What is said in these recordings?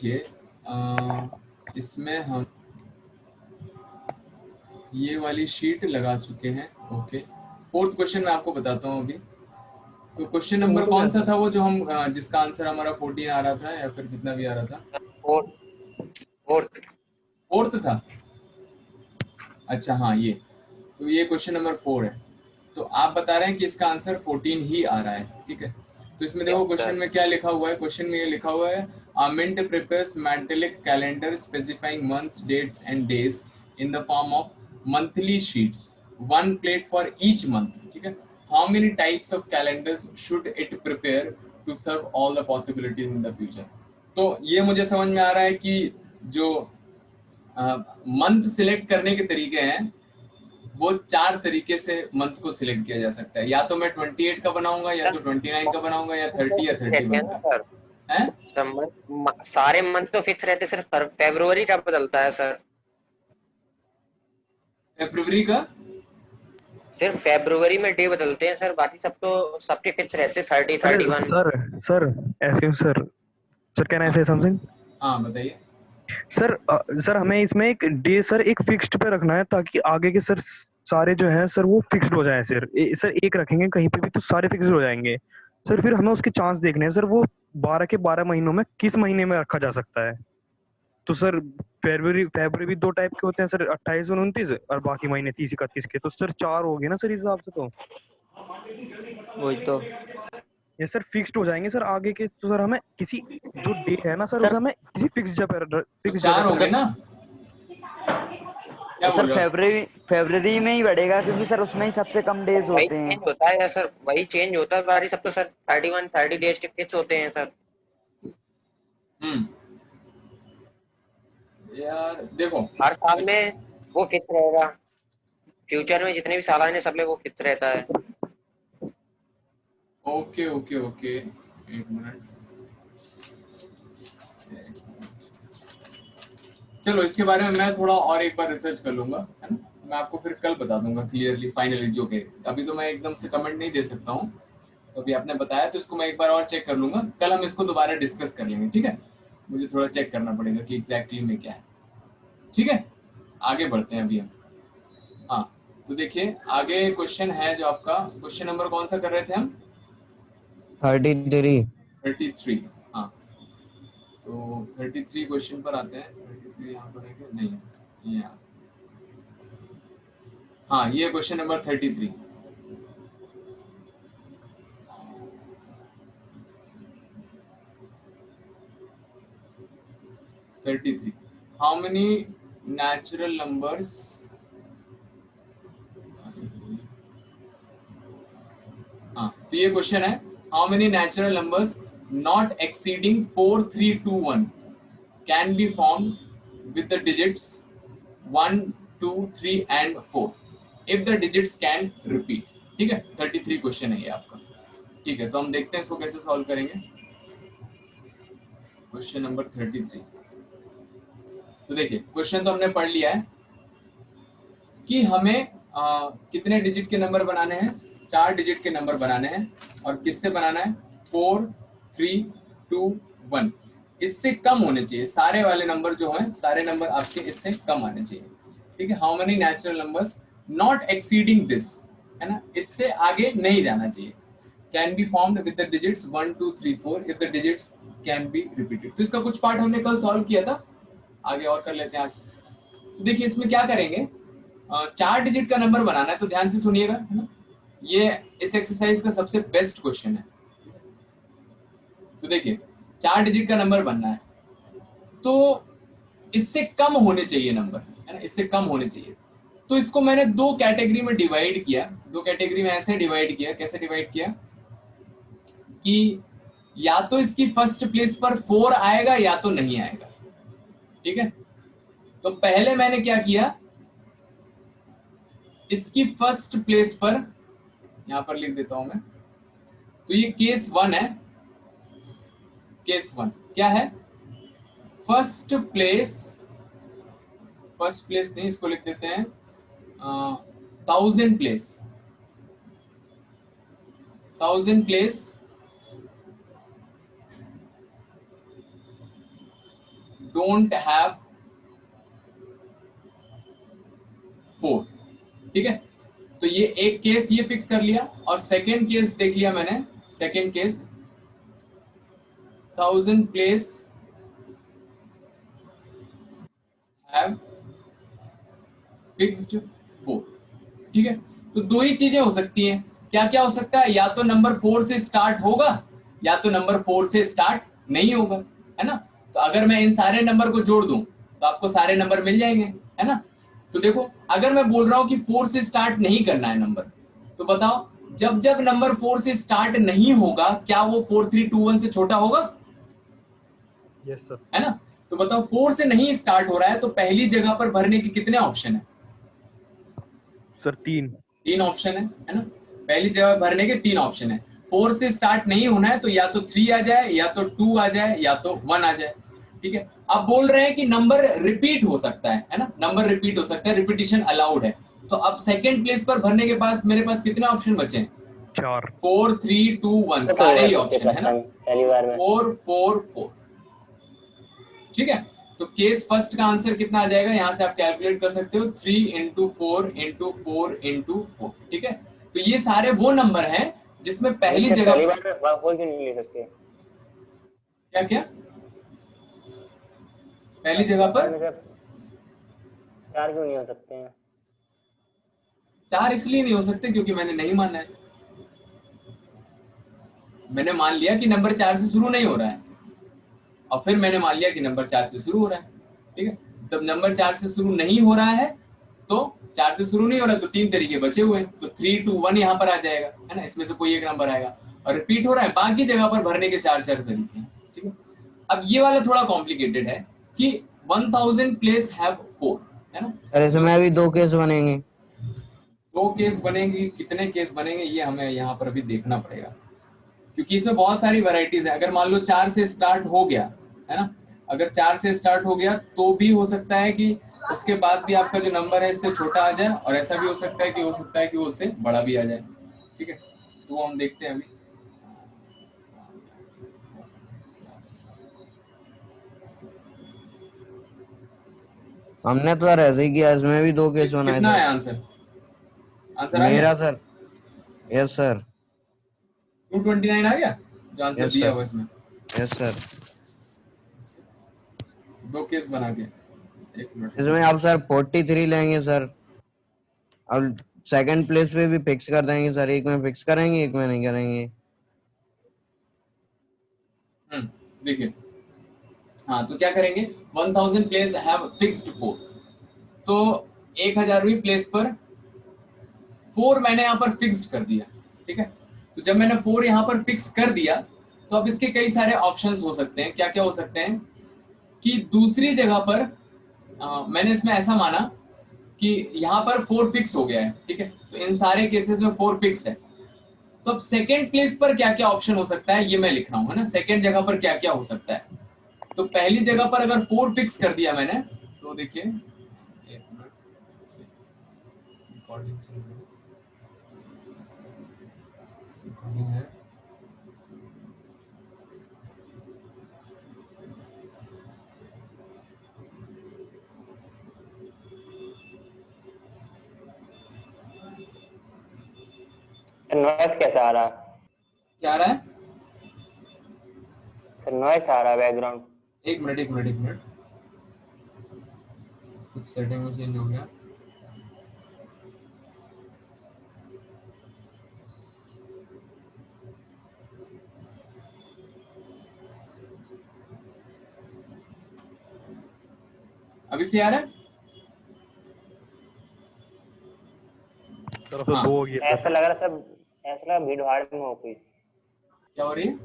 देखिए इसमें हम ये वाली शीट लगा चुके हैं। ओके, फोर्थ क्वेश्चन मैं आपको बताता हूँ अभी। तो क्वेश्चन नंबर कौन सा था वो जो हम जिसका आंसर हमारा 14 आ रहा था या फिर जितना भी आ रहा था? फोर्थ फोर्थ था। अच्छा हाँ, ये तो ये क्वेश्चन नंबर 4 है। तो आप बता रहे हैं कि इसका आंसर 14 ही आ रहा है, ठीक है। तो इसमें देखो क्वेश्चन में क्या लिखा हुआ है। क्वेश्चन में ये लिखा हुआ है mint prepares metallic calendar specifying months, dates and days in the form of monthly sheets, one plate for each month, ठीक है। How many types of calendars should it prepare to serve all the possibilities in the future. तो ये मुझे समझ में आ रहा है कि जो मंथ सिलेक्ट करने के तरीके हैं वो 4 तरीके से मंथ को सिलेक्ट किया जा सकता है। या तो मैं 28 का बनाऊंगा, या तो 29 का बनाऊंगा, या 30 या 31 का है। सारे मंथ तो फिक्स रहते, सिर्फ फरवरी का बदलता है सर। फरवरी का सिर्फ फरवरी में डे बदलते हैं सर, बाकी सब तो सबके फिक्स रहते, 30, अरे 31। सर ऐसे सर, कैन आई से समथिंग? हाँ बताइए। सर हमें इसमें एक डे सर एक फिक्स्ड पे रखना है, ताकि आगे के सर सारे जो है सर वो फिक्स्ड हो जाए सर। सर एक रखेंगे कहीं पे भी तो सारे फिक्स्ड हो जाएंगे सर। फिर हमें उसके चांस देखने हैं सर, वो 12 के 12 महीनों में किस महीने में रखा जा सकता है। तो सर फरवरी फरवरी भी 2 टाइप के होते हैं सर, 28 और 29, और बाकी महीने 30 31 के। तो सर 4 हो गए ना सर इस हिसाब से। तो वही तो ये सर फिक्स्ड हो जाएंगे सर आगे के। तो सर हमें किसी जो डे है ना सर, सर उसे हमें किसी तो फिक्स जगह 4 हो पे गए रख। ना, क्या सर बोल रहे हो? फरवरी में ही बढ़ेगा, क्योंकि सर उसमें ही सबसे कम डेज वही होते हैं। चेंज होता है सर, वही चेंज होता है, बाकी सब तो सर 31 30 डेज के फिक्स होते हैं सर। यार देखो, हर साल में वो फिक्स रहेगा, फ्यूचर में जितने भी साल आने सब में वो फिक्स रहता है। ओके ओके ओके, एक मिनट। चलो इसके बारे में मैं थोड़ा और एक बार रिसर्च कर लूंगा, है ना। मैं आपको फिर कल बता दूंगा क्लियरली फाइनली जो के। अभी तो मैं एकदम से कमेंट नहीं दे सकता हूँ। तो अभी आपने बताया तो इसको मैं एक बार और चेक कर लूंगा। कल हम इसको दोबारा डिस्कस कर लेंगे, ठीक है। मुझे थोड़ा चेक करना पड़ेगा कि एग्जैक्टली में क्या है, ठीक है। आगे बढ़ते हैं अभी हम। हाँ, तो देखिए आगे क्वेश्चन है जो आपका क्वेश्चन नंबर कौन सा कर रहे थे हम? 33। 33। हाँ, तो 33 क्वेश्चन पर आते हैं। 33 यहाँ पर है क्या? नहीं, ये यहाँ। हाँ, ये question number 33। How many natural numbers, हाँ तो ये क्वेश्चन है how many natural numbers not exceeding 4321 can be formed with the digits 1 2 3 and 4 if the digits can repeat. ठीक है, 33 क्वेश्चन है ये आपका। ठीक है, तो हम देखते हैं इसको कैसे सॉल्व करेंगे। Question number 33। तो देखिए क्वेश्चन तो हमने पढ़ लिया है कि हमें कितने डिजिट के नंबर बनाने हैं। 4 डिजिट के नंबर बनाने हैं। और किससे बनाना है? 4 3 2 1। इससे कम होने चाहिए सारे वाले नंबर जो हैं, सारे नंबर आपके इससे कम आने चाहिए। ठीक है, how many natural numbers not exceeding this, है ना, इससे आगे नहीं जाना चाहिए। Can be formed with the digits 1 2 3 4 if the digits can be repeated. तो इसका कुछ पार्ट हमने कल सॉल्व किया था, आगे और कर लेते हैं आज। तो देखिए इसमें क्या करेंगे, 4 डिजिट का नंबर बनाना है, तो ध्यान से सुनिएगा, है ना। ये इस एक्सरसाइज का सबसे बेस्ट क्वेश्चन है। तो देखिए 4 डिजिट का नंबर बनना है, तो इससे कम होने चाहिए नंबर, है ना, इससे कम होने चाहिए। तो इसको मैंने 2 कैटेगरी में डिवाइड किया। 2 कैटेगरी में ऐसे डिवाइड किया, कैसे डिवाइड किया कि या तो इसकी फर्स्ट प्लेस पर 4 आएगा या तो नहीं आएगा। ठीक है, तो पहले मैंने क्या किया, इसकी फर्स्ट प्लेस पर यहां पर लिख देता हूं मैं। तो ये केस 1 है। केस 1 क्या है? फर्स्ट प्लेस, फर्स्ट प्लेस नहीं, इसको लिख देते हैं 1000 प्लेस। 1000 प्लेस डोंट हैव 4, ठीक है। तो ये एक केस ये फिक्स कर लिया, और सेकेंड केस देख लिया मैंने। Second case 1000 place have fixed 4, ठीक है। तो दो ही चीजें हो सकती हैं। क्या क्या हो सकता है? या तो नंबर 4 से स्टार्ट होगा, या तो नंबर 4 से स्टार्ट नहीं होगा, है ना। तो अगर मैं इन सारे नंबर को जोड़ दूं तो आपको सारे नंबर मिल जाएंगे, है ना। तो देखो, अगर मैं बोल रहा हूं कि 4 से स्टार्ट नहीं करना है नंबर, तो बताओ जब जब नंबर 4 से स्टार्ट नहीं होगा, क्या वो 4321 से छोटा होगा? Yes sir. है ना। तो बताओ 4 से नहीं स्टार्ट हो रहा है, तो पहली जगह पर भरने के कितने ऑप्शन है? सर 3 ऑप्शन है ना। पहली जगह भरने के 3 ऑप्शन है। 4 से स्टार्ट नहीं होना है तो या तो 3 आ जाए, या तो 2 आ जाए, या तो 1 आ जाए, ठीक है। अब बोल रहे हैं कि नंबर रिपीट हो सकता है ना, नंबर रिपीट हो सकता है, रिपीटिशन अलाउड है। तो अब सेकंड प्लेस पर भरने के पास मेरे पास कितने ऑप्शन बचे हैं? 4। 4 3 2 1, सारे ही ऑप्शन है ना। पहली बार में 4 4 4, ठीक है। तो केस फर्स्ट का आंसर कितना आ जाएगा, यहां से आप कैलकुलेट कर सकते हो, 3 इंटू 4 इंटू 4 इंटू 4, ठीक है। तो ये सारे वो नंबर हैं जिसमें पहली जगह पहली बार में 4 क्यों नहीं ले सकते? क्या क्या पहली जगह पर 4 क्यों नहीं हो सकते हैं? 4 इसलिए नहीं हो सकते क्योंकि मैंने नहीं माना है। मैंने मान लिया कि नंबर 4 से शुरू नहीं हो रहा है, और फिर मैंने मान लिया कि नंबर 4 से शुरू हो रहा है, ठीक है। जब नंबर 4 से शुरू नहीं हो रहा है, तो 4 से शुरू नहीं हो रहा है, तो 3 तरीके बचे हुए हैं, तो 3 2 1 यहाँ पर आ जाएगा, है ना। इसमें से कोई एक नंबर आएगा, और रिपीट हो रहा है, बाकी जगह पर भरने के 4 तरीके हैं, ठीक है। अब ये वाला थोड़ा कॉम्प्लिकेटेड है कि 1000 प्लेस हैव 4, है ना। सर इसमें अभी 2 केस बनेंगे। 2 केस बनेंगे, कितने केस बनेंगे ये हमें यहाँ पर अभी देखना पड़ेगा, क्योंकि इसमें बहुत सारी वैरायटीज है। अगर मान लो 4 से स्टार्ट हो गया, है ना, अगर 4 से स्टार्ट हो गया तो भी हो सकता है कि उसके बाद भी आपका जो नंबर है इससे छोटा आ जाए, और ऐसा भी हो सकता है कि वो उससे बड़ा भी आ जाए, ठीक है। तो वो हम देखते हैं अभी। हमने तो सर ऐसे ही किया, इसमें भी 2 केस बनाए कितना है थे। आंसर? आंसर आ गया मेरा सर, यस सर, 229 आ गया जो आंसर यस दिया सर, हुआ इसमें। Yes sir. 2 केस बना के, एक मिनट। इसमें आप सर 43 लेंगे सर, अब सेकंड प्लेस पे भी फिक्स कर देंगे सर, एक में फिक्स करेंगे एक में नहीं करेंगे। देखिए, हाँ तो क्या करेंगे, 1000 प्लेस हैव फिक्स्ड 4, तो 1000वीं प्लेस पर 4 मैंने यहाँ पर फिक्स कर दिया, ठीक है। तो जब मैंने 4 यहाँ पर फिक्स कर दिया, तो अब इसके कई सारे ऑप्शंस हो सकते हैं। क्या क्या हो सकते हैं कि दूसरी जगह पर मैंने इसमें ऐसा माना कि यहाँ पर 4 फिक्स हो गया है, ठीक है। तो इन सारे केसेस में 4 फिक्स है। तो अब सेकेंड प्लेस पर क्या क्या ऑप्शन हो सकता है ये मैं लिख रहा हूँ, है ना। सेकेंड जगह पर क्या क्या हो सकता है, तो पहली जगह पर अगर 4 फिक्स कर दिया मैंने, तो देखिए एक मिनट, रिकॉर्डिंग चल रही है। नॉइस कैसा आ रहा है? क्या आ रहा है? सर नॉइस आ रहा है बैकग्राउंड। एक मिनट, कुछ सेटिंग में चेंज हो गया। अभी से आ रहा है? सर तो हाँ। 2 हो गया ऐसा सर। लग रहा सब, ऐसा लगा भीड़ भाड़ में हो कोई। क्या हो रही है?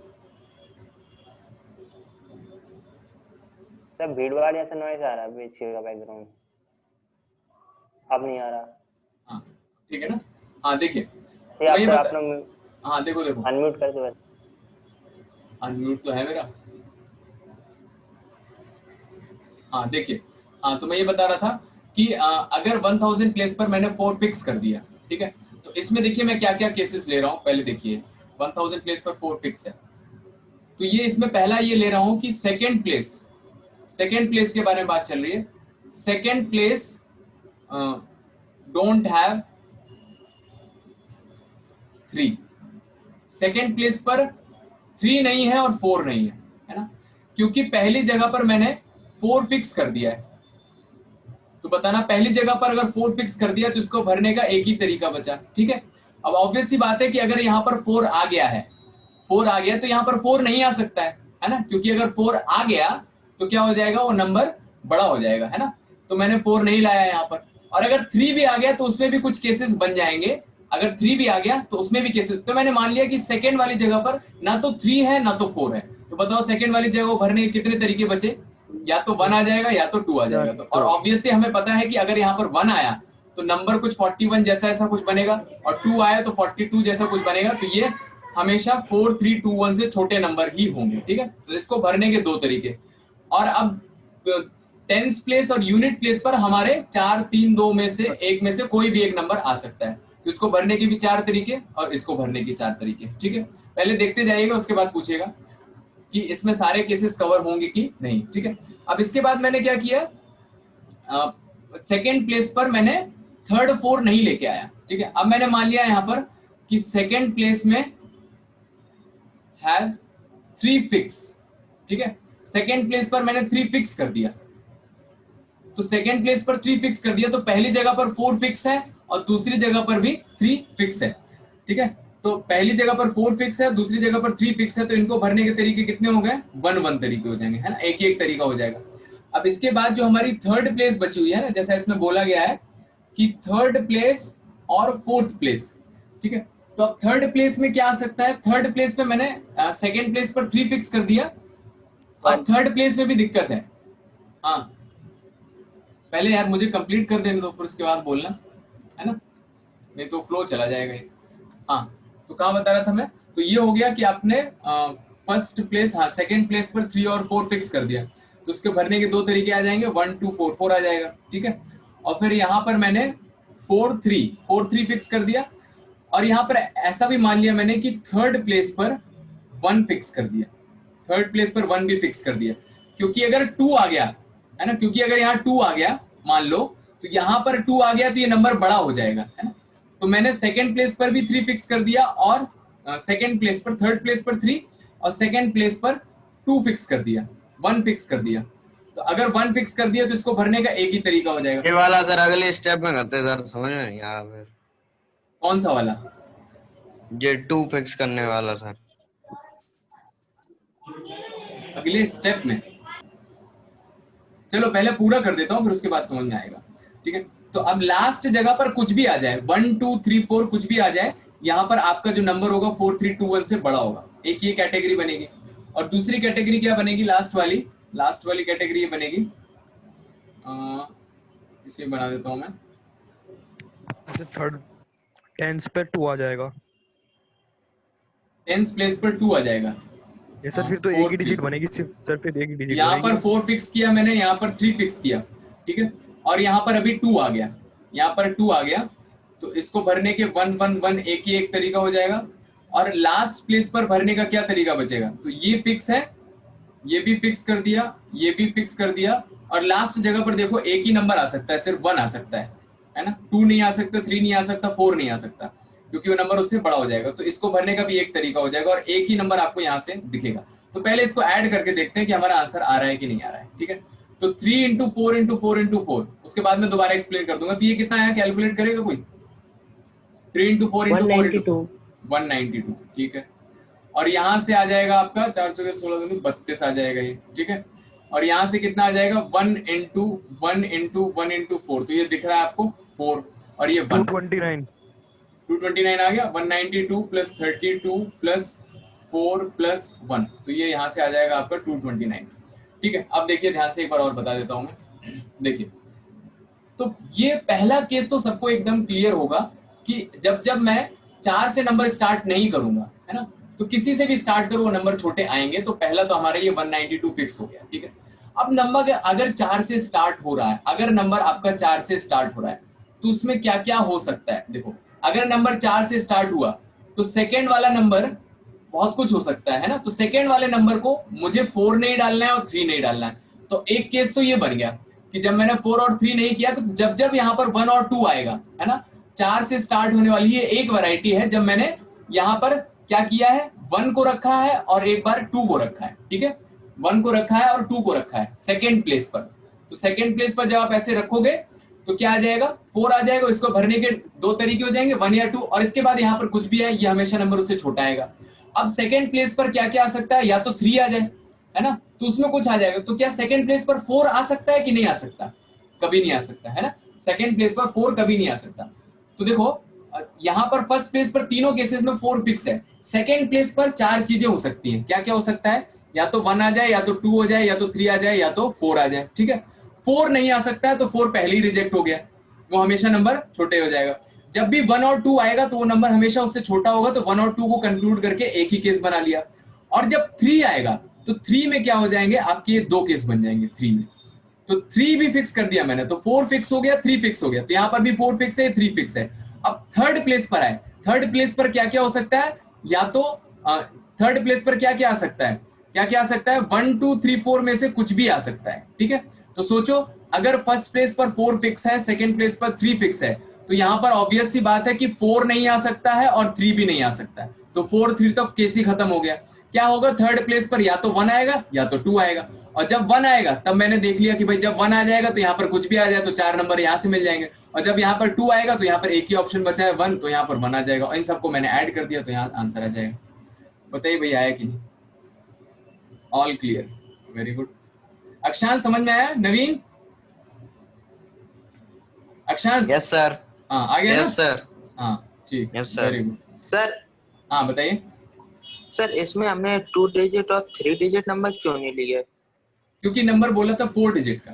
सब भीड़ भाड़ जैसा नॉइस आ रहा है पीछे का बैकग्राउंड। अब नहीं आ रहा। हाँ ठीक है ना। हाँ देखिए, ये तो ये बता, आपने हाँ देखो अनम्यूट कर दो बस। अनम्यूट तो है मेरा। हाँ देखिए, हाँ तो मैं ये बता रहा था कि अगर 1000 प्लेस पर मैंने 4 फिक्स कर दिया, ठीक है। तो इसमें देखिए मैं क्या क्या केसेस ले रहा हूँ, पहले देखिए 1000 प्लेस पर 4 फिक्स है, तो ये इसमें पहला ये ले रहा हूँ कि सेकेंड प्लेस सेकेंड प्लेस के बारे में बात चल रही है। Second place don't have 3, second place पर 3 नहीं है और 4 नहीं है ना, क्योंकि पहली जगह पर मैंने 4 फिक्स कर दिया है। तो बताना पहली जगह पर अगर 4 फिक्स कर दिया तो इसको भरने का एक ही तरीका बचा, ठीक है। अब ऑब्वियस सी बात है कि अगर यहाँ पर 4 आ गया है, 4 आ गया तो यहाँ पर 4 नहीं आ सकता है ना, क्योंकि अगर 4 आ गया तो क्या हो जाएगा, वो नंबर बड़ा हो जाएगा, है ना। तो मैंने 4 नहीं लाया यहाँ पर। और अगर 3 भी आ गया तो उसमें भी कुछ केसेस बन जाएंगे, अगर 3 भी आ गया तो उसमें भी केसेस। तो मैंने मान लिया कि सेकेंड वाली जगह पर ना तो 3 है ना तो 4 है, तो बताओ सेकेंड वाली जगह को भरने के कितने तरीके बचे, या तो 1 आ जाएगा या तो 2 आ जाएगा। तो और ऑब्वियसली हमें पता है कि अगर यहाँ पर 1 आया तो नंबर कुछ 41 जैसा ऐसा कुछ बनेगा, और 2 आया तो 42 जैसा कुछ बनेगा। तो ये हमेशा 4 3 2 1 से छोटे नंबर ही होंगे, ठीक है। तो इसको भरने के 2 तरीके। और अब टेंस प्लेस और यूनिट प्लेस पर हमारे 4 3 2 में से एक में से कोई भी एक नंबर आ सकता है। तो इसको भरने के भी 4 तरीके और इसको भरने के 4 तरीके, ठीक है। पहले देखते जाइएगा, उसके बाद पूछेगा कि इसमें सारे केसेस कवर होंगे कि नहीं, ठीक है। अब इसके बाद मैंने क्या किया, सेकेंड प्लेस पर मैंने थर्ड 4 नहीं लेके आया, ठीक है। अब मैंने मान लिया यहाँ पर कि सेकेंड प्लेस में हैज 3 फिक्स, ठीक है। सेकेंड प्लेस पर मैंने 3 फिक्स कर दिया, तो सेकेंड प्लेस पर 3 फिक्स कर दिया तो पहली जगह पर 4 फिक्स है और दूसरी जगह पर भी 3 फिक्स है, ठीक है। तो पहली जगह पर 4 फिक्स है, दूसरी जगह पर 3 फिक्स है, तो इनको भरने के तरीके कितने हो गए, 1 1 तरीके हो जाएंगे, है ना, एक ही एक तरीका हो जाएगा। अब इसके बाद जो हमारी थर्ड प्लेस बची हुई है ना, जैसा इसमें बोला गया है कि थर्ड प्लेस और फोर्थ प्लेस, ठीक है। तो अब थर्ड प्लेस में क्या आ सकता है, थर्ड प्लेस पे मैंने सेकेंड प्लेस पर 3 फिक्स कर दिया, और थर्ड प्लेस में भी दिक्कत है। हाँ, पहले यार मुझे कंप्लीट कर देने दो, फिर उसके बाद बोलना, है ना, नहीं तो फ्लो चला जाएगा ये। हाँ, तो कहाँ बता रहा था मैं, तो ये हो गया कि आपने फर्स्ट प्लेस, हाँ सेकंड प्लेस पर 3 और 4 फिक्स कर दिया, तो उसके भरने के 2 तरीके आ जाएंगे, 1 2 4 4 आ जाएगा, ठीक है। और फिर यहाँ पर मैंने 4 3 फिक्स कर दिया, और यहाँ पर ऐसा भी मान लिया मैंने कि थर्ड प्लेस पर 1 फिक्स कर दिया, थर्ड प्लेस पर 1 भी फिक्स कर दिया, क्योंकि अगर 2 आ गया, है ना, क्योंकि अगर यहाँ 2 आ गया मान लो, तो यहाँ पर 2 आ गया तो ये नंबर बड़ा हो जाएगा, है ना। तो मैंने सेकंड प्लेस पर भी 3 फिक्स कर दिया, और सेकंड प्लेस पर, थर्ड प्लेस पर 3 और सेकंड प्लेस पर 2 फिक्स कर दिया, 1 फिक्स कर दिया। तो अगर 1 फिक्स कर दिया तो इसको भरने का एक ही तरीका हो जाएगा। ये वाला सर अगले स्टेप में करते सर, समझ में नहीं आया फिर। कौन सा वाला, जे 2 फिक्स करने वाला सर, अगले स्टेप में, चलो पहले पूरा कर देता हूँ फिर उसके बाद समझ में आएगा, ठीक है। तो अब लास्ट जगह पर कुछ भी आ जाए, 1 2 3 4 कुछ भी आ जाए, यहाँ पर आपका जो नंबर होगा 4 3 2 1 से बड़ा होगा, एक ही कैटेगरी बनेगी। और दूसरी कैटेगरी क्या बनेगी, लास्ट वाली कैटेगरी ये बनेगी, इसे बना देता हूँ मैं, थर्ड टेंस पे 2 आ जाएगा, टेंस प्लेस पर 2 आ जाएगा। ये सर फिर तो एक ही डिजिट बनेगी, सिर्फ सर फिर एक ही डिजिट यहाँ बनेगी। पर 4 फिक्स किया मैंने, यहाँ पर 3 फिक्स किया, ठीक है। और यहाँ पर अभी 2 आ गया, यहाँ पर 2 आ गया, तो इसको भरने के 1 1 1 एक ही एक तरीका हो जाएगा। और लास्ट प्लेस पर भरने का क्या तरीका बचेगा, तो ये फिक्स है, ये भी फिक्स कर दिया, ये भी फिक्स कर दिया, और लास्ट जगह पर देखो एक ही नंबर आ सकता है, सिर्फ 1 आ सकता है ना, 2 नहीं आ सकता, 3 नहीं आ सकता, 4 नहीं आ सकता, क्योंकि वो नंबर उससे बड़ा हो जाएगा। तो इसको भरने का भी एक तरीका हो जाएगा, और एक ही नंबर आपको यहाँ से दिखेगा। तो पहले इसको ऐड करके देखते हैं कि हमारा आंसर आ रहा है कि नहीं आ रहा है, ठीक है। तो 3 इंटू 4 इंटू 4 इंटू 4, उसके बाद मैं दोबारा एक्सप्लेन कर दूंगा। तो ये कितना है, कैलकुलेट करेगा कोई, 3 इंटू 4 इंटू 4 इंटू 192, ठीक है। और यहाँ से आ जाएगा आपका 4 चौके 16 दूनी 32 आ जाएगा ये, ठीक है। और यहाँ से कितना आ जाएगा, 1 इंटू 1 इंटू 1 इंटू 4, तो ये दिख रहा है आपको 4, और ये 229 आ गया, 192 प्लस 32 प्लस 4 प्लस 1, तो ये यहाँ से आ जाएगा आपका 229, ठीक है। अब देखिए ध्यान से, एक बार और बता देता हूँ मैं, देखिए। तो ये पहला केस तो सबको एकदम क्लियर होगा कि जब मैं 4 से नंबर स्टार्ट नहीं करूंगा, है ना, तो किसी से भी स्टार्ट करो वो नंबर छोटे आएंगे। तो पहला तो हमारा ये 192 फिक्स हो गया, ठीक है। अब नंबर अगर 4 से स्टार्ट हो रहा है, अगर नंबर आपका 4 से स्टार्ट हो रहा है, तो उसमें क्या क्या हो सकता है, देखो। अगर नंबर 4 से स्टार्ट हुआ तो सेकेंड वाला नंबर बहुत कुछ हो सकता है ना। तो सेकेंड वाले नंबर को मुझे 4 नहीं डालना है और 3 नहीं डालना है, तो एक केस तो ये बन गया कि जब मैंने 4 और 3 नहीं किया, तो जब जब यहाँ पर 1 और 2 आएगा, है ना, 4 से स्टार्ट होने वाली ये एक वैरायटी है जब मैंने यहाँ पर क्या किया है, 1 को रखा है और एक बार 2 को रखा है, ठीक है, 1 को रखा है और 2 को रखा है सेकेंड प्लेस पर। तो सेकेंड प्लेस पर जब आप ऐसे रखोगे तो क्या आ जाएगा, 4 आ जाएगा। इसको भरने के दो तरीके हो जाएंगे, 1 या 2, और इसके बाद यहाँ पर कुछ भी है ये हमेशा नंबर उससे छोटा आएगा। अब सेकेंड प्लेस पर क्या क्या आ सकता है, या तो 3 आ जाए, है ना, तो उसमें कुछ आ जाएगा। तो क्या सेकेंड प्लेस पर 4 आ सकता है कि नहीं आ सकता, कभी नहीं आ सकता, है ना, सेकेंड प्लेस पर 4 कभी नहीं आ सकता। तो देखो यहाँ पर फर्स्ट प्लेस पर तीनों केसेस में 4 फिक्स है, सेकेंड प्लेस पर 4 चीजें हो सकती हैं। क्या क्या हो सकता है, या तो 1 आ जाए, या तो 2 हो जाए, या तो 3 आ जाए, या तो 4 आ जाए, ठीक है। 4 नहीं आ सकता है तो 4 पहले ही रिजेक्ट हो गया, वो हमेशा नंबर छोटे हो जाएगा। जब भी 1 और 2 आएगा तो वो नंबर हमेशा उससे छोटा होगा, तो 1 और 2 को कंक्लूड करके एक ही केस बना लिया। और जब 3 आएगा तो 3 में क्या हो जाएंगे आपके, ये 2 केस बन जाएंगे 3 में। तो 3 भी फिक्स कर दिया मैंने, तो 4 फिक्स हो गया, 3 फिक्स हो गया, तो यहाँ पर भी 4 फिक्स है, 3 फिक्स है। अब थर्ड प्लेस पर आए, थर्ड प्लेस पर क्या क्या हो सकता है, या तो थर्ड प्लेस पर क्या क्या आ सकता है, क्या क्या आ सकता है, 1 2 3 4 में से कुछ भी आ सकता है, ठीक है। तो सोचो अगर फर्स्ट प्लेस पर 4 फिक्स है, सेकंड प्लेस पर 3 फिक्स है, तो यहाँ पर ऑब्वियस सी बात है कि 4 नहीं आ सकता है और 3 भी नहीं आ सकता है। तो 4 3 तक केस ही खत्म हो गया। क्या होगा, थर्ड प्लेस पर या तो 1 आएगा या तो 2 आएगा, और जब 1 आएगा तब मैंने देख लिया कि भाई जब 1 आ जाएगा तो यहाँ पर कुछ भी आ जाए तो 4 नंबर यहाँ से मिल जाएंगे, और जब यहाँ पर 2 आएगा तो यहाँ पर एक ही ऑप्शन बचा है 1, तो यहाँ पर 1 आ जाएगा, और इन सबको मैंने ऐड कर दिया तो यहाँ आंसर आ जाएगा। बताइए भाई आया कि नहीं, ऑल क्लियर, वेरी गुड। अक्षांश समझ में आया, नवीन, अक्षांश? Yes sir. हाँ आ गया ना? Yes sir. हाँ ठीक, yes sir. Very good sir. हाँ बताइए सर इसमें हमने 2 डिजिट और 3 डिजिट नंबर क्यों नहीं लिए? क्योंकि नंबर बोला था 4 डिजिट का,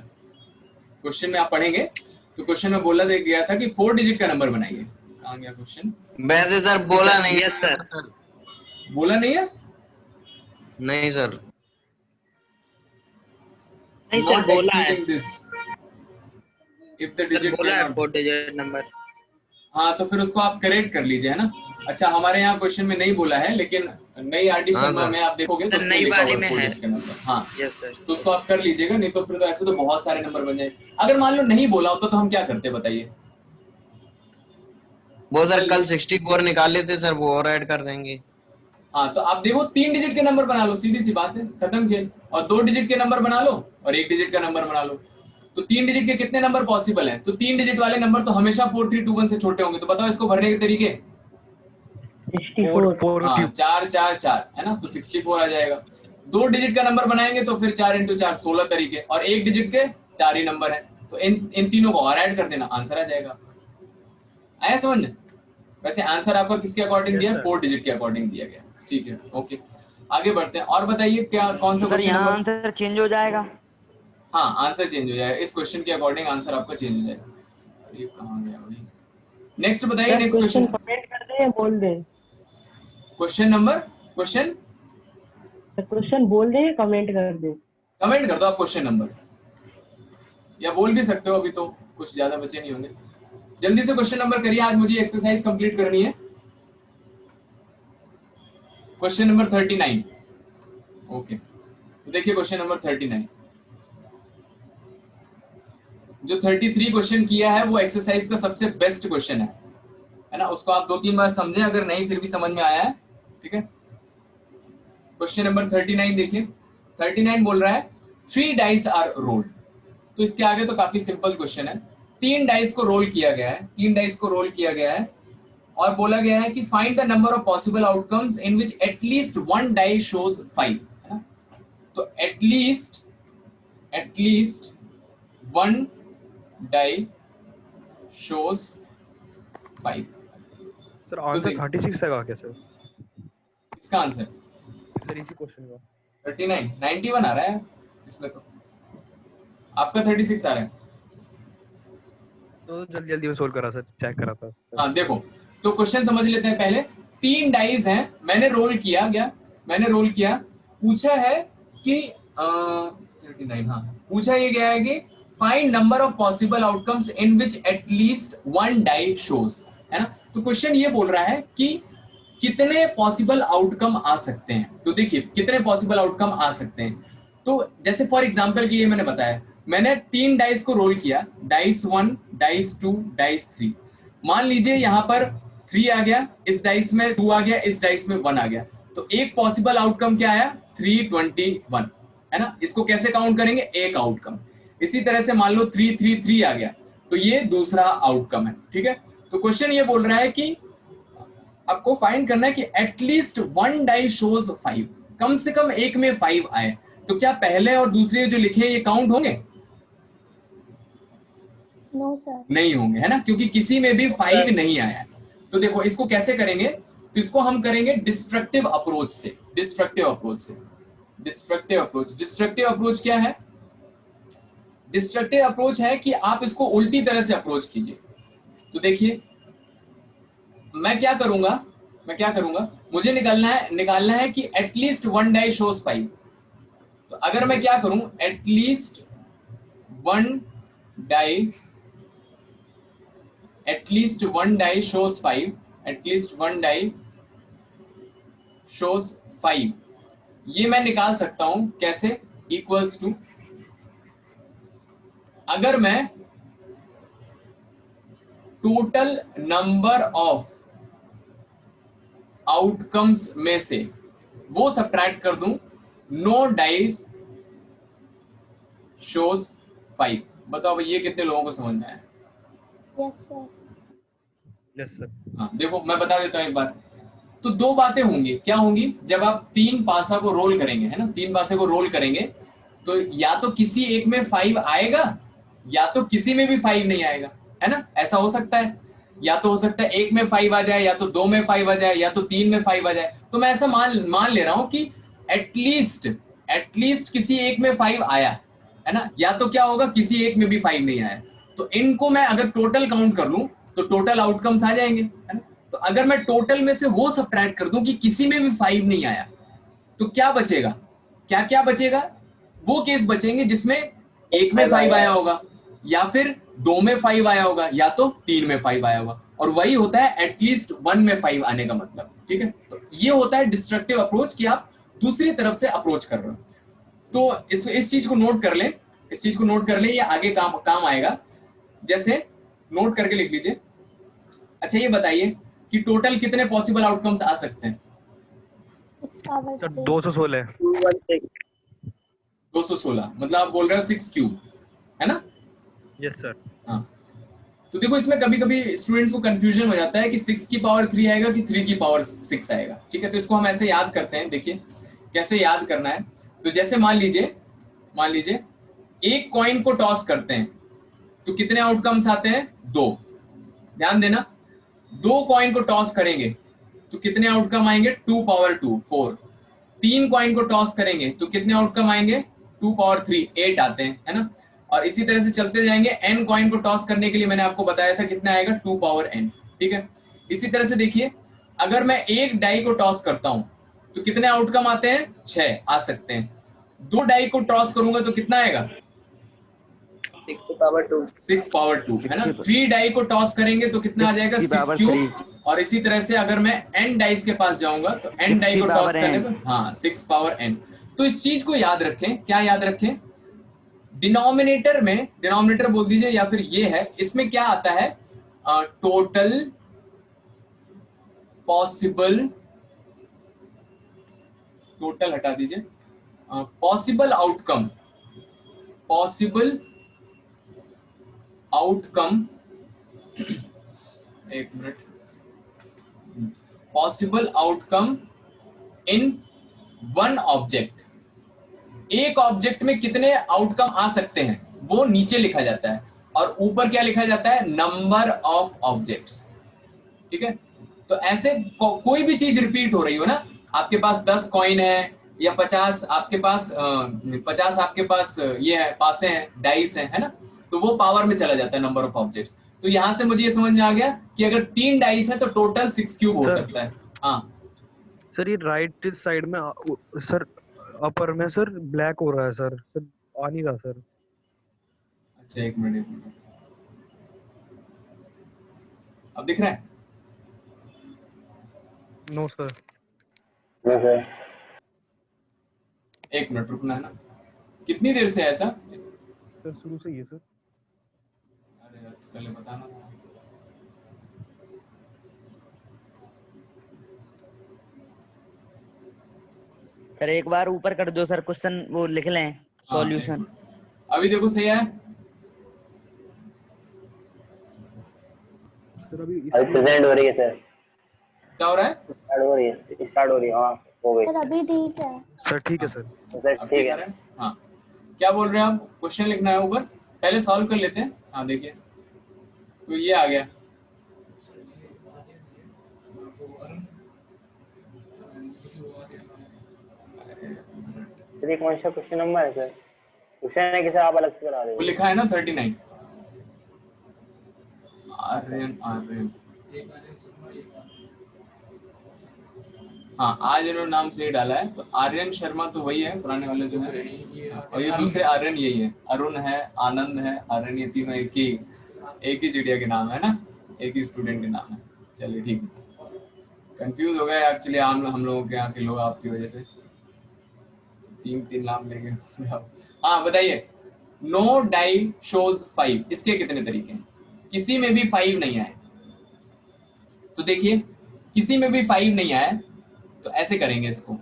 क्वेश्चन में आप पढ़ेंगे तो क्वेश्चन में बोला गया था कि 4 डिजिट का नंबर बनाइए। कहाँ गया क्वेश्चन? वैसे सर बोला नहीं। Yes sir. बोला नहीं है? नहीं सर। नहीं सर Not बोला है, exceeding this. If the sir digit बोला है cannot- 4 डिजिट नंबर। हाँ तो फिर उसको आप करेक्ट कर लीजिए, है ना। अच्छा हमारे यहाँ क्वेश्चन में नहीं बोला है, लेकिन नई आरडी हाँ, शर्मा सर। में आप देखोगे तो सर, उसमें नई लिखा वाली हुआ में है 4 है। डिजिट का नंबर। हाँ यस सर। तो उसको आप कर लीजिएगा, नहीं तो फिर तो ऐसे तो बहुत सारे नंबर बन जाएंगे। अगर मान लो नहीं बोला होता तो हम क्या करते बताइए? वो सर कल 64 निकाल लेते सर, वो और ऐड कर देंगे। हाँ तो आप देखो 3 डिजिट के नंबर बना लो, सीधी सी बात है, खत्म खेल। और 2 डिजिट के नंबर बना लो और 1 डिजिट का नंबर बना लो। तो 3 डिजिट के कितने नंबर पॉसिबल हैं? तो 3 डिजिट वाले नंबर तो हमेशा 4 3 2 1 से छोटे होंगे। तो बताओ इसको भरने के तरीके। 4 4 हाँ 4 4 4 है ना, तो 64 आ जाएगा। 2 डिजिट का नंबर बनाएंगे तो फिर 4 × 4 16 तरीके, और 1 डिजिट के 4 ही नंबर है, तो इन तीनों को और ऐड कर देना, आंसर आ जाएगा। आया समझ में? वैसे आंसर आपका किसके अकॉर्डिंग दिया है? 4 डिजिट के अकॉर्डिंग दिया गया। ठीक है, ओके आगे बढ़ते हैं। और बताइए क्या कौन सा सर क्वेश्चन यहाँ नंबर? आंसर चेंज हो जाएगा? हाँ आंसर चेंज हो जाएगा, इस क्वेश्चन के अकॉर्डिंग आंसर आपका चेंज हो जाएगा। ये कहाँ गया भाई? नेक्स्ट बताइए, नेक्स्ट क्वेश्चन कमेंट कर दे या बोल दे? क्वेश्चन नंबर, क्वेश्चन क्वेश्चन बोल दे या कमेंट कर दे? कमेंट कर दो आप क्वेश्चन नंबर, या बोल भी सकते हो, अभी तो कुछ ज्यादा बचे नहीं होंगे। जल्दी से क्वेश्चन नंबर करिए, आज मुझे एक्सरसाइज कंप्लीट करनी है। Question number 39। ओके तो देखिए क्वेश्चन नंबर 39। जो 33 क्वेश्चन किया है वो एक्सरसाइज का सबसे बेस्ट क्वेश्चन है ना। उसको आप 2-3 बार समझें, अगर नहीं फिर भी समझ में आया है, ठीक है। क्वेश्चन नंबर 39 देखिए, 39 बोल रहा है 3 डाइस आर रोल्ड। तो इसके आगे तो काफी सिंपल क्वेश्चन है। 3 डाइस को रोल किया गया है, 3 डाइस को रोल किया गया है, और बोला गया है कि find the number of possible outcomes in which at least 1 die shows 5, है ना। तो at least 1 die shows 5। Sir answer 36 है क्या सर? इसका आंसर सर इसी क्वेश्चन का 39 91 आ रहा है इसमें, तो आपका 36 आ रहा है। तो जल्दी जल्दी में सोल्व करा सर, चेक करा था। हाँ देखो तो क्वेश्चन समझ लेते हैं पहले। 3 डाइज हैं, मैंने रोल किया गया, मैंने रोल किया, पूछा है कि 39, हाँ पूछा ये गया है कि find number of possible outcomes in which at least 1 die shows, है ना। तो क्वेश्चन ये बोल रहा है कि कितने पॉसिबल आउटकम आ सकते हैं। तो देखिए कितने पॉसिबल आउटकम आ सकते हैं। तो जैसे फॉर एग्जांपल के लिए मैंने बताया, मैंने 3 डाइस को रोल किया, डाइस 1, डाइस 2, डाइस 3। मान लीजिए यहाँ पर 3 आ गया, इस डाइस में 2 आ गया, इस डाइस में 1 आ गया, तो एक पॉसिबल आउटकम क्या आया? 321, है ना। इसको कैसे काउंट करेंगे? एक आउटकम। इसी तरह से मान लो 333 आ गया, तो ये दूसरा आउटकम है, ठीक है। तो क्वेश्चन ये बोल रहा है कि आपको फाइंड करना है कि एटलीस्ट 1 डाई शोज 5, कम से कम एक में 5 आए। तो क्या पहले और दूसरे जो लिखे ये काउंट होंगे? No sir. नहीं होंगे, है ना, क्योंकि किसी में भी 5 नहीं आया। तो देखो इसको कैसे करेंगे, तो इसको हम करेंगे डिस्ट्रक्टिव अप्रोच से। डिस्ट्रक्टिव अप्रोच क्या है? डिस्ट्रक्टिव अप्रोच है कि आप इसको उल्टी तरह से अप्रोच कीजिए। तो देखिए मैं क्या करूंगा, मुझे निकालना है कि एटलीस्ट 1 डाई शोज 5। तो अगर मैं क्या करूं, at least 1 die shows 5, at least 1 die shows 5, ये मैं निकाल सकता हूं कैसे? इक्वल्स टू, अगर मैं टोटल नंबर ऑफ आउटकम्स में से वो सब्ट्रैक्ट कर दूं, नो डाइस शोज 5। बताओ भाई ये कितने लोगों को समझ में आया? Yes sir. Yes sir. हाँ देखो मैं बता देता हूं एक बार। तो 2 बातें होंगी, क्या होंगी? जब आप 3 पासा को रोल करेंगे, है ना, 3 पासे को रोल करेंगे, तो या तो किसी एक में 5 आएगा, या तो किसी में भी 5 नहीं आएगा, है ना। ऐसा हो सकता है, या तो हो सकता है एक में 5 आ जाए, या तो 2 में 5 आ जाए, या तो 3 में 5 आ जाए। तो मैं ऐसा मान ले रहा हूं कि एटलीस्ट किसी एक में 5 आया, है ना, या तो क्या होगा, किसी एक में भी 5 नहीं आया। तो इनको मैं अगर टोटल काउंट कर लूं तो टोटल आउटकम्स आ जाएंगे, है ना। तो अगर मैं टोटल में से वो सब्ट्रैक्ट कर दूं कि किसी में भी 5 नहीं आया, तो क्या बचेगा? क्या बचेगा? वो केस बचेंगे जिसमें एक में 5 आया होगा, या फिर 2 में 5 आया होगा, या तो 3 में 5 आया होगा। और वही होता है एटलीस्ट 1 में 5 आने का मतलब, ठीक है। तो ये होता है डिस्ट्रक्टिव अप्रोच, कि आप दूसरी तरफ से अप्रोच कर रहे हो। तो इस चीज को नोट कर लें, ये आगे काम आएगा। जैसे नोट करके लिख लीजिए। अच्छा ये बताइए कि टोटल कितने पॉसिबल आउटकम्स आ सकते हैं? 6 पावर सर 3। 216। 216, मतलब आप बोल रहे हो 6 क्यूब, है ना। Yes sir. हाँ, तो देखो इसमें कभी कभी स्टूडेंट्स को कंफ्यूजन हो जाता है कि 6 की पावर 3 आएगा कि 3 की पावर 6 आएगा, ठीक है। तो इसको हम ऐसे याद करते हैं, देखिए कैसे याद करना है। तो जैसे मान लीजिए एक कॉइन को टॉस करते हैं तो कितने आउटकम्स आते हैं? 2। ध्यान देना, 2 कॉइन को टॉस करेंगे तो कितने आउटकम आएंगे? 2 पावर 2 4। 3 कॉइन को टॉस करेंगे तो कितने आउटकम आएंगे? 2 पावर 3 8 आते हैं, है ना। और इसी तरह से चलते जाएंगे। n कॉइन को टॉस करने के लिए मैंने आपको बताया था कितना आएगा? 2 पावर n, ठीक है। इसी तरह से देखिए, अगर मैं एक डाई को टॉस करता हूं तो कितने आउटकम आते हैं? 6 आ सकते हैं। 2 डाई को टॉस करूंगा तो कितना आएगा? 6 पावर 2, है ना। 3 डाई को टॉस करेंगे तो कितना आ जाएगा? 6 क्यूब। और इसी तरह से अगर मैं n डाइस के पास जाऊंगा तो n डाई को टॉस करने पर, हाँ, 6 पावर n। तो इस चीज को याद रखें, क्या याद रखें? डिनोमिनेटर बोल दीजिए, या फिर ये है, इसमें क्या आता है? टोटल पॉसिबल, टोटल हटा दीजिए, पॉसिबल आउटकम एक minute, possible outcome in one object. एक ऑब्जेक्ट में कितने आउटकम आ सकते हैं वो नीचे लिखा जाता है, और ऊपर क्या लिखा जाता है? नंबर ऑफ ऑब्जेक्ट्स, ठीक है। तो ऐसे कोई भी चीज रिपीट हो रही हो ना, आपके पास 10 कॉइन है या 50 आपके पास 50 आपके पास ये है, पासे हैं, डाइस है ना, तो वो पावर में चला जाता है नंबर ऑफ ऑब्जेक्ट्स। तो यहां से मुझे ये समझ में आ गया कि अगर 3 डाइस है तो टोटल 6 क्यूब हो सकता है। हाँ सर ये राइट साइड में सर अपर में सर ब्लैक हो रहा है सर, आ नहीं रहा सर। अच्छा एक मिनट, अब दिख रहा है? No sir. एक मिनट रुकना है ना। कितनी देर से है ऐसा? सर शुरू से ही है सर। अरे यार पहले बताना था। सर एक बार ऊपर कर दो सर, क्वेश्चन वो लिख लें हाँ, सॉल्यूशन। अभी देखो सही है। सर अभी प्रेजेंट हो रही है सर, क्या हो रहा है? स्टार्ट हो रही है, स्टार्ट हो रही है। हाँ हो गई सर अभी ठीक है। सर ठीक है सर। सर, अब ठीक ठीक है। आ रहा है? हाँ, क्या बोल रहे हैं आप? क्वेश्चन लिखना है ऊपर, पहले सॉल्व कर लेते हैं। हाँ देखिए, तो ये आ गया। सर ये कौन सा क्वेश्चन नंबर है सर? क्वेश्चन है कि सर आप अलग से करा रहे वो हो? लिखा है ना 39। आर्यन आर्यन, हाँ आज इन्होंने नाम सही डाला है। तो आर्यन शर्मा तो वही है पुराने वाले जो है, और ये दूसरे आर्यन यही है। अरुण है, आनंद है, आर्यन, ये तीनों एक ही चिड़िया के नाम है ना, एक ही स्टूडेंट के नाम है। चलिए ठीक है, कंफ्यूज हो गए एक्चुअली हम लोगों के यहाँ के लोग आपकी वजह से, तीन नाम लेंगे। हाँ बताइए, नो डाई शोज 5, इसके कितने तरीके हैं? किसी में भी 5 नहीं आए, तो देखिए किसी में भी 5 नहीं आए तो ऐसे करेंगे इसको।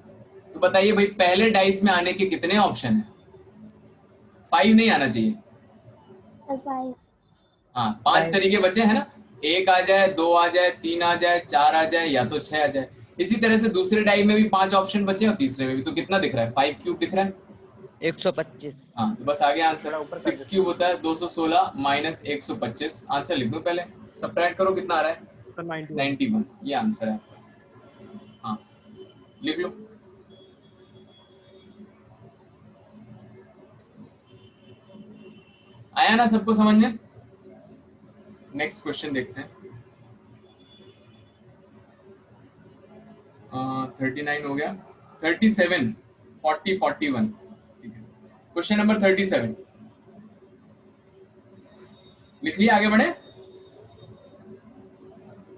तो बताइए भाई, पहले डाइस में आने के कितने ऑप्शन हैं? 5 नहीं आना चाहिए। सर 5। हाँ, 5 तरीके बचे हैं ना, 1 आ जाए, 2 आ जाए, 3 आ जाए, 4 आ जाए, या तो 6 आ जाए। इसी तरह से दूसरे डाई में भी 5 ऑप्शन बचे और तीसरे में भी। तो कितना दिख रहा है? 5 क्यूब दिख रहा है। 125। हाँ, तो बस आ गया आंसर। 6 क्यूब होता है 216 माइनस 125। आंसर लिख दो पहले, सबट्रैक्ट करो, कितना आ रहा है? 91। ये आंसर है आपका। हाँ लिख लो। आया ना सबको समझ में? नेक्स्ट क्वेश्चन देखते हैं। 39 हो गया, 37, 40, 41। ठीक है, क्वेश्चन नंबर 37 लिख लिया, आगे बढ़े?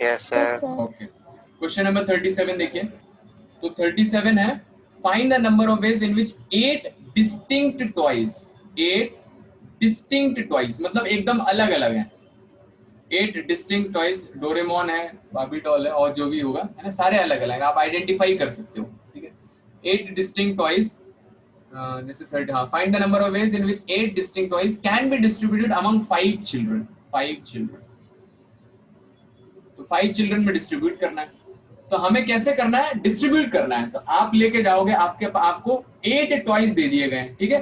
Yes yes sir. Sir. Okay, question number 37 देखिए। तो 37 है, find the number of ways in which 8 distinct toys, 8 distinct toys मतलब एकदम अलग अलग है। 8 डिस्टिंक्ट टॉयज, डोरेमोन है, बार्बी डॉल है, और जो भी होगा है ना, सारे अलग अलग, आप आइडेंटिफाई कर सकते हो। ठीक है, 8 डिस्टिंक्ट टॉयज, जैसे 30। हाँ, find the number of ways in which 8 distinct toys can be distributed among 5 children. 5 children, तो 5 चिल्ड्रन में डिस्ट्रीब्यूट करना है। तो हमें कैसे करना है? डिस्ट्रीब्यूट करना है। तो आप लेके जाओगे, आपको 8 टॉयज दे दिए गए। ठीक है,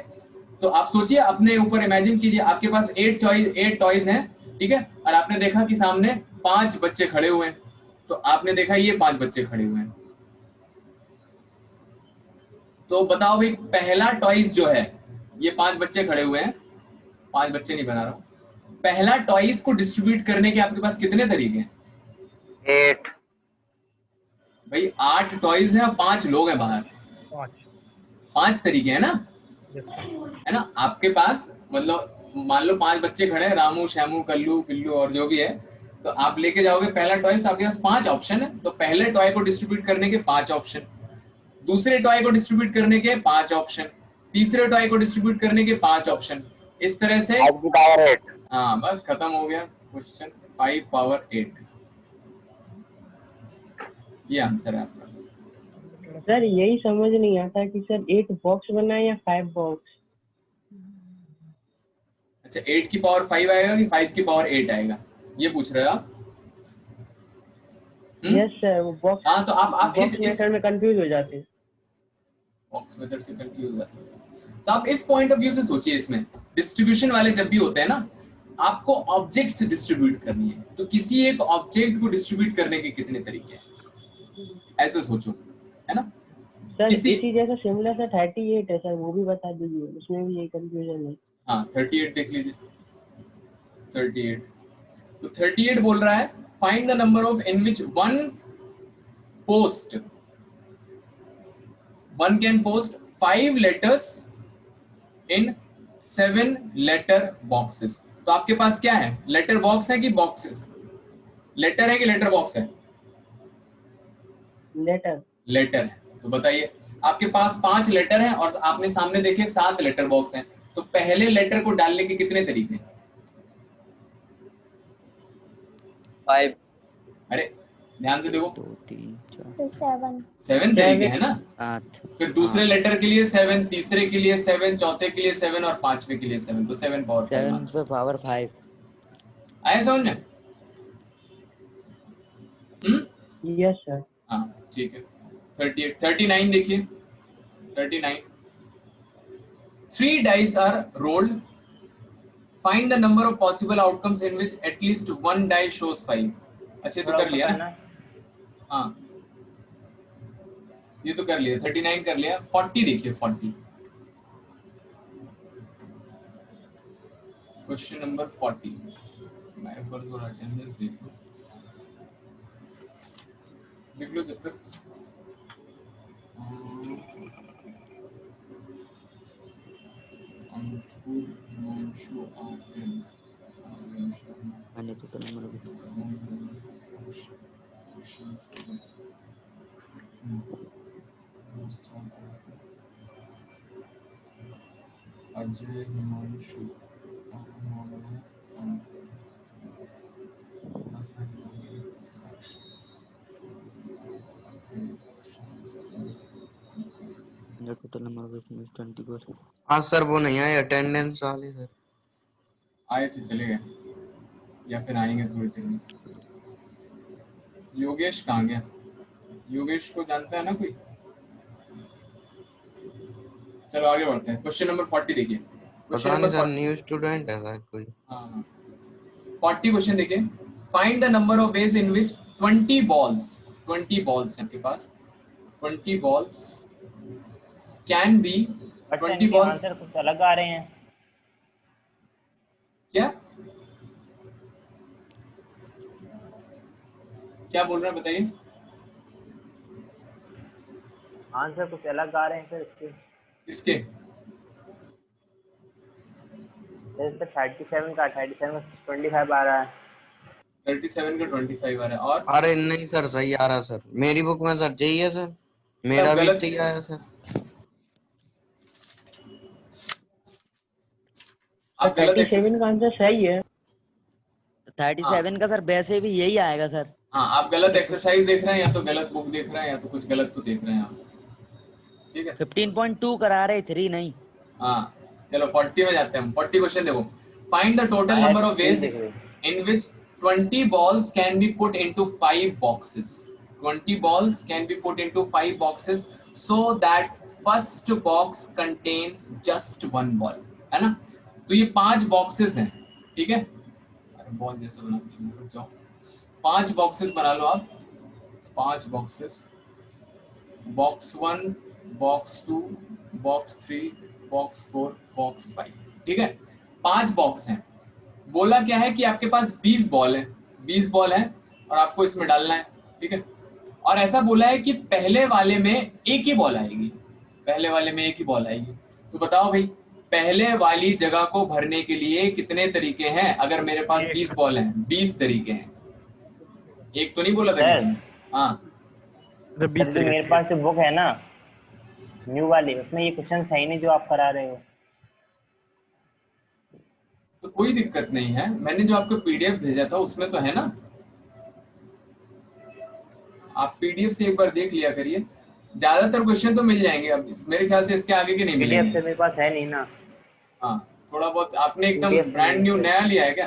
तो आप सोचिए, अपने ऊपर इमेजिन कीजिए, आपके पास 8 टॉयज हैं। ठीक है, और आपने देखा कि सामने 5 बच्चे खड़े हुए हैं। तो आपने देखा ये 5 बच्चे खड़े हुए हैं। तो बताओ भाई, पहला टॉयज जो है, ये 5 बच्चे खड़े हुए हैं, 5 बच्चे नहीं बना रहा हूं, पहला टॉयज को डिस्ट्रीब्यूट करने के आपके पास कितने तरीके हैं? 8। भाई 8 टॉयज हैं और 5 लोग हैं बाहर, 5 तरीके हैं ना, है ना आपके पास। मतलब मान लो 5 बच्चे खड़े हैं, रामू, श्यामू, कल्लू, पिल्लू और जो भी है। तो आप लेके जाओगे पहला टॉय, तो आपके पास 5 ऑप्शन है। तो पहले टॉय को डिस्ट्रीब्यूट करने के 5 ऑप्शन, दूसरे टॉय को डिस्ट्रीब्यूट करने के 5 ऑप्शन, तीसरे टॉय को डिस्ट्रीब्यूट करने के 5 ऑप्शन, इस तरह से। 5 की पावर 8। हाँ बस खत्म हो गया क्वेश्चन, 5 पावर 8। ये आंसर है आपका। सर यही समझ नहीं आता कि सर 8 बॉक्स बनाए या 5 बॉक्स। अच्छा, 8 की पावर 5 आएगा कि 5 की पावर 8 आएगा, ये पूछ रहे हो आप? यस सर, वो बॉक्स। हाँ, तो आप बॉक्स मेथड में कंफ्यूज हो जाते हैं। बॉक्स मेथड से कंफ्यूज हो जाते हैं। तो आप इस पॉइंट ऑफ व्यू से सोचिए, इसमें डिस्ट्रीब्यूशन वाले जब भी होते हैं ना, आपको ऑब्जेक्ट से डिस्ट्रीब्यूट करनी है। तो किसी एक ऑब्जेक्ट को डिस्ट्रीब्यूट करने के कितने तरीके हैं, ऐसे सोचो, है ना। सर इसी जैसा सिमिलर सा 38 है सर, वो भी बता दीजिए, उसमें भी यही कंफ्यूजन है। हाँ 38 देख लीजिए, 38। तो 38 बोल रहा है, find the number of in which one can post 5 letters in 7 letter boxes। तो आपके पास क्या है, लेटर बॉक्स है कि बॉक्सेस? लेटर है कि लेटर बॉक्स है? लेटर लेटर है। तो बताइए, आपके पास 5 लेटर हैं और आपने सामने देखे 7 लेटर बॉक्स हैं, तो पहले लेटर को डालने के कितने तरीके हैं? 5 अरे ध्यान से देखो, 2 3 4 So 7. 7 तरीके हैं ना। 8 फिर दूसरे लेटर के लिए 7, तीसरे के लिए 7, चौथे के लिए 7 और पांचवे के लिए 7, तो 7 पावर 5 7 आंसर पे पावर 5। आया समझ में? Yes sir. हाँ ठीक है। 38, 39 देखिए, 39। 3 dice are rolled. Find the number of possible outcomes in which at least one die shows 5. अच्छे तो कर लिया ना? हाँ ये तो कर लिया, 39 कर लिया। 40 देखिए, 40 क्वेश्चन नंबर 40। मैं एक बार थोड़ा अटेंडेंस देख लो जब तक। मैंने तो number Ajay Himanshu total number of 24। हाँ सर वो नहीं आए अटेंडेंस वाले सर। आए थे चले गए, या फिर आएंगे थोड़ी देर में। योगेश कहाँ गया? योगेश को जानता है ना कोई? चलो आगे बढ़ते हैं। क्वेश्चन नंबर 40 देखिए। पता नहीं सर, न्यू स्टूडेंट है सर कोई। हाँ 40 क्वेश्चन देखिए। Find the number of ways in which 20 balls है आपके पास, 20 balls can be 20 balls। Answer कुछ अलग आ रहे हैं। क्या बोल रहे हैं बताइए? आंसर कुछ अलग आ रहे हैं सर इसके। किसके? जैसे 37 का 25 आ रहा है। 37 का 25 आ रहा है। और अरे नहीं सर सही आ रहा सर, मेरी बुक में सर यही है सर, मेरा भी गलत यही आया सर। आप गलत 37 का आंसर सही है। 37 का सर वैसे भी यही आएगा सर। हाँ आप गलत एक्सरसाइज देख रहे हैं, या तो गलत बुक देख रहे हैं, या तो कुछ गलत तो देख रहे हैं आप। ठीक है 15.2 करा रहे, 3 नहीं। हाँ चलो 40 में जाते हैं हम। 40 क्वेश्चन देखो। Find the total number of ways in which 20 balls can be put into 5 boxes. 20 balls can be put into 5 boxes so that first box contains just one ball. है ना? तो ये 5 boxes हैं, ठीक है? अरे बॉल जैसा बना के रुक जाओ। 5 boxes बना लो आप। 5 boxes, box 1, box 2, box 3, box 4, box 5। ठीक है? 5 बॉक्स हैं। बोला क्या है कि आपके पास 20 बॉल है, 20 बॉल है और आपको इसमें डालना है। ठीक है? और ऐसा बोला है कि पहले वाले में एक ही बॉल आएगी, पहले वाले में एक ही बॉल आएगी। तो बताओ भाई, पहले वाली जगह को भरने के लिए कितने तरीके हैं? अगर मेरे पास 20 बॉल हैं, 20 तरीके हैं। एक तो नहीं बोला था किसी ने? हाँ जो मेरे पास जो बुक है ना न्यू वाली, उसमें ये क्वेश्चन सही नहीं जो आप करा रहे हो। तो कोई दिक्कत नहीं है, मैंने जो आपको पीडीएफ भेजा था उसमें तो है ना। आप पीडीएफ से एक बार देख लिया करिए, ज्यादातर क्वेश्चन तो मिल जाएंगे। अब मेरे ख्याल से इसके आगे के नहीं मिलेंगे। पीडीएफ से मेरे पास है नहीं ना। हाँ थोड़ा बहुत आपने एकदम PDF ब्रांड न्यू नया लिया है क्या?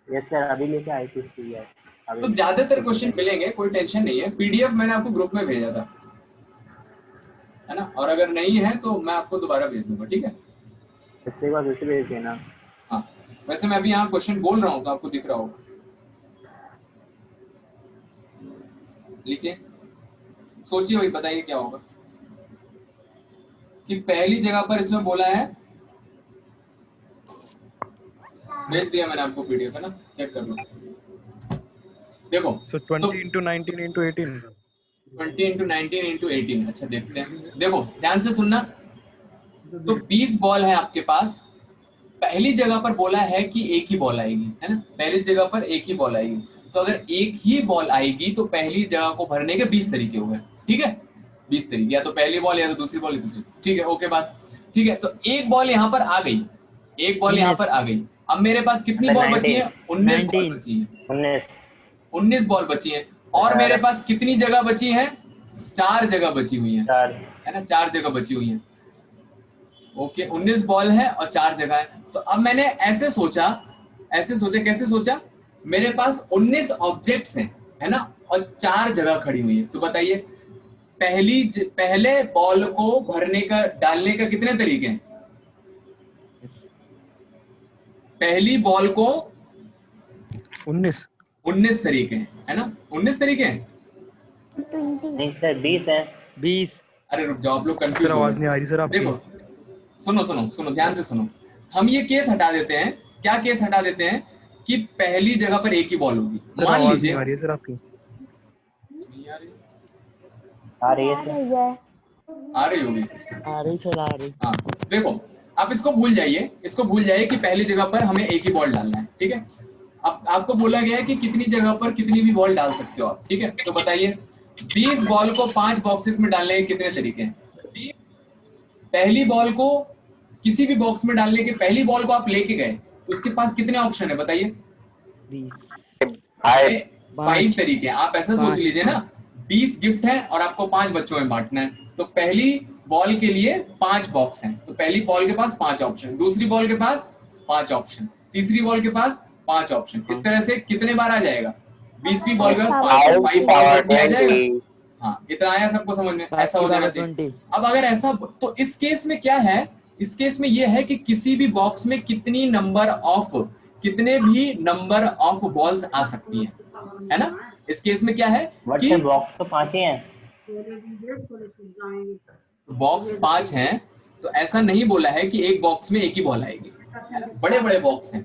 यस सर, अभी लेके आई थी इसकी यार। तो ज्यादातर क्वेश्चन मिलेंगे, कोई टेंशन नहीं है। पीडीएफ मैंने आपको ग्रुप में भेजा था, है ना? और अगर नहीं है तो मैं आपको दोबारा भेज दूंगा। ठीक है? इसके बाद उसे भेज देना। हाँ वैसे मैं अभी यहाँ क्वेश्चन बोल रहा हूँ तो आपको दिख रहा होगा। लिखिए, सोचिए भाई, बताइए क्या होगा। कि पहली जगह पर इसमें बोला है, भेज दिया मैंने आपको पीडीएफ, है ना? चेक कर लो। देखो So 20 into 19 into 18. 20 into 19 into 18। अच्छा देखते हैं। देखो ध्यान से सुनना। तो 20 बॉल है आपके पास। पहली जगह पर बोला है कि एक ही बॉल आएगी, है ना? पहली जगह पर एक ही बॉल आएगी। तो अगर एक ही बॉल आएगी तो पहली जगह को भरने के 20 तरीके हो गए। ठीक है? 20 तरीके, या तो पहली बॉल या तो दूसरी बॉल या दूसरी। ठीक है, ओके बात। ठीक है, तो एक बॉल यहाँ पर आ गई, एक बॉल यहाँ पर आ गई। अब मेरे पास कितनी बॉल बची है? 19 बॉल बची है। 19 बॉल बची है। और मेरे पास कितनी जगह बची है? 4 जगह बची हुई है, है ना, 4 जगह बची हुई है। ओके, 19 बॉल है और 4 जगह है। तो अब मैंने ऐसे सोचा, कैसे सोचा? मेरे पास 19 ऑब्जेक्ट्स हैं, है ना, और 4 जगह खड़ी हुई है। तो बताइए पहले बॉल को भरने का, डालने का कितने तरीके हैं? पहली बॉल को 19 तरीके हैं, है ना, 19 तरीके हैं। 20 नहीं सर 20 है। 20। अरे रुक जाओ, आप लोग कंफ्यूज हो आवाज नहीं आ रही सर आपकी। देखो, सुनो ध्यान से सुनो। हम ये केस हटा देते हैं। क्या केस हटा देते हैं? कि पहली जगह पर एक ही बॉल होगी। मान लीजिए, आ रही है सर आपकी। नहीं आ रही? आ रही है आ सर। रही है। आ रही होगी। आ रही चला रही। हाँ, देखो आप इसको भूल जाइए कि पहली जगह पर हमें एक ही बॉल डालना है। ठीक है, अब आपको बोला गया है कि कितनी जगह पर कितनी भी बॉल डाल सकते हो आप। ठीक है, तो बताइए 20 बॉल को 5 बॉक्सेस में डालने के कितने तरीके हैं? पहली बॉल को किसी भी बॉक्स में डालने के, पहली बॉल को आप लेके गए तो उसके पास कितने ऑप्शन है बताइए? 5 तरीके। आप ऐसा सोच लीजिए ना, 20 गिफ्ट है और आपको 5 बच्चों में बांटना है, तो पहली बॉल के लिए 5 बॉक्स हैं, तो पहली बॉल के पास 5 ऑप्शन, दूसरी बॉल के पास 5 ऑप्शन, तीसरी बॉल के पास 5 ऑप्शन। इस तरह से कितने बार आ जाएगा? 20वीं बॉल के पास 5 पावर 20 आ जाएगा। हाँ, इतना आया सबको समझ में? ऐसा हो जाना चाहिए। अब अगर ऐसा, तो इस केस में क्या है? इस केस में ये है कि किसी भी बॉक्स में कितने भी नंबर ऑफ बॉल्स आ सकती है ना? इस केस में क्या है कि बॉक्स तो 5 ही हैं। बॉक्स 5 हैं, तो ऐसा नहीं बोला है कि एक बॉक्स में एक ही बॉल आएगी। बड़े बड़े बॉक्स हैं,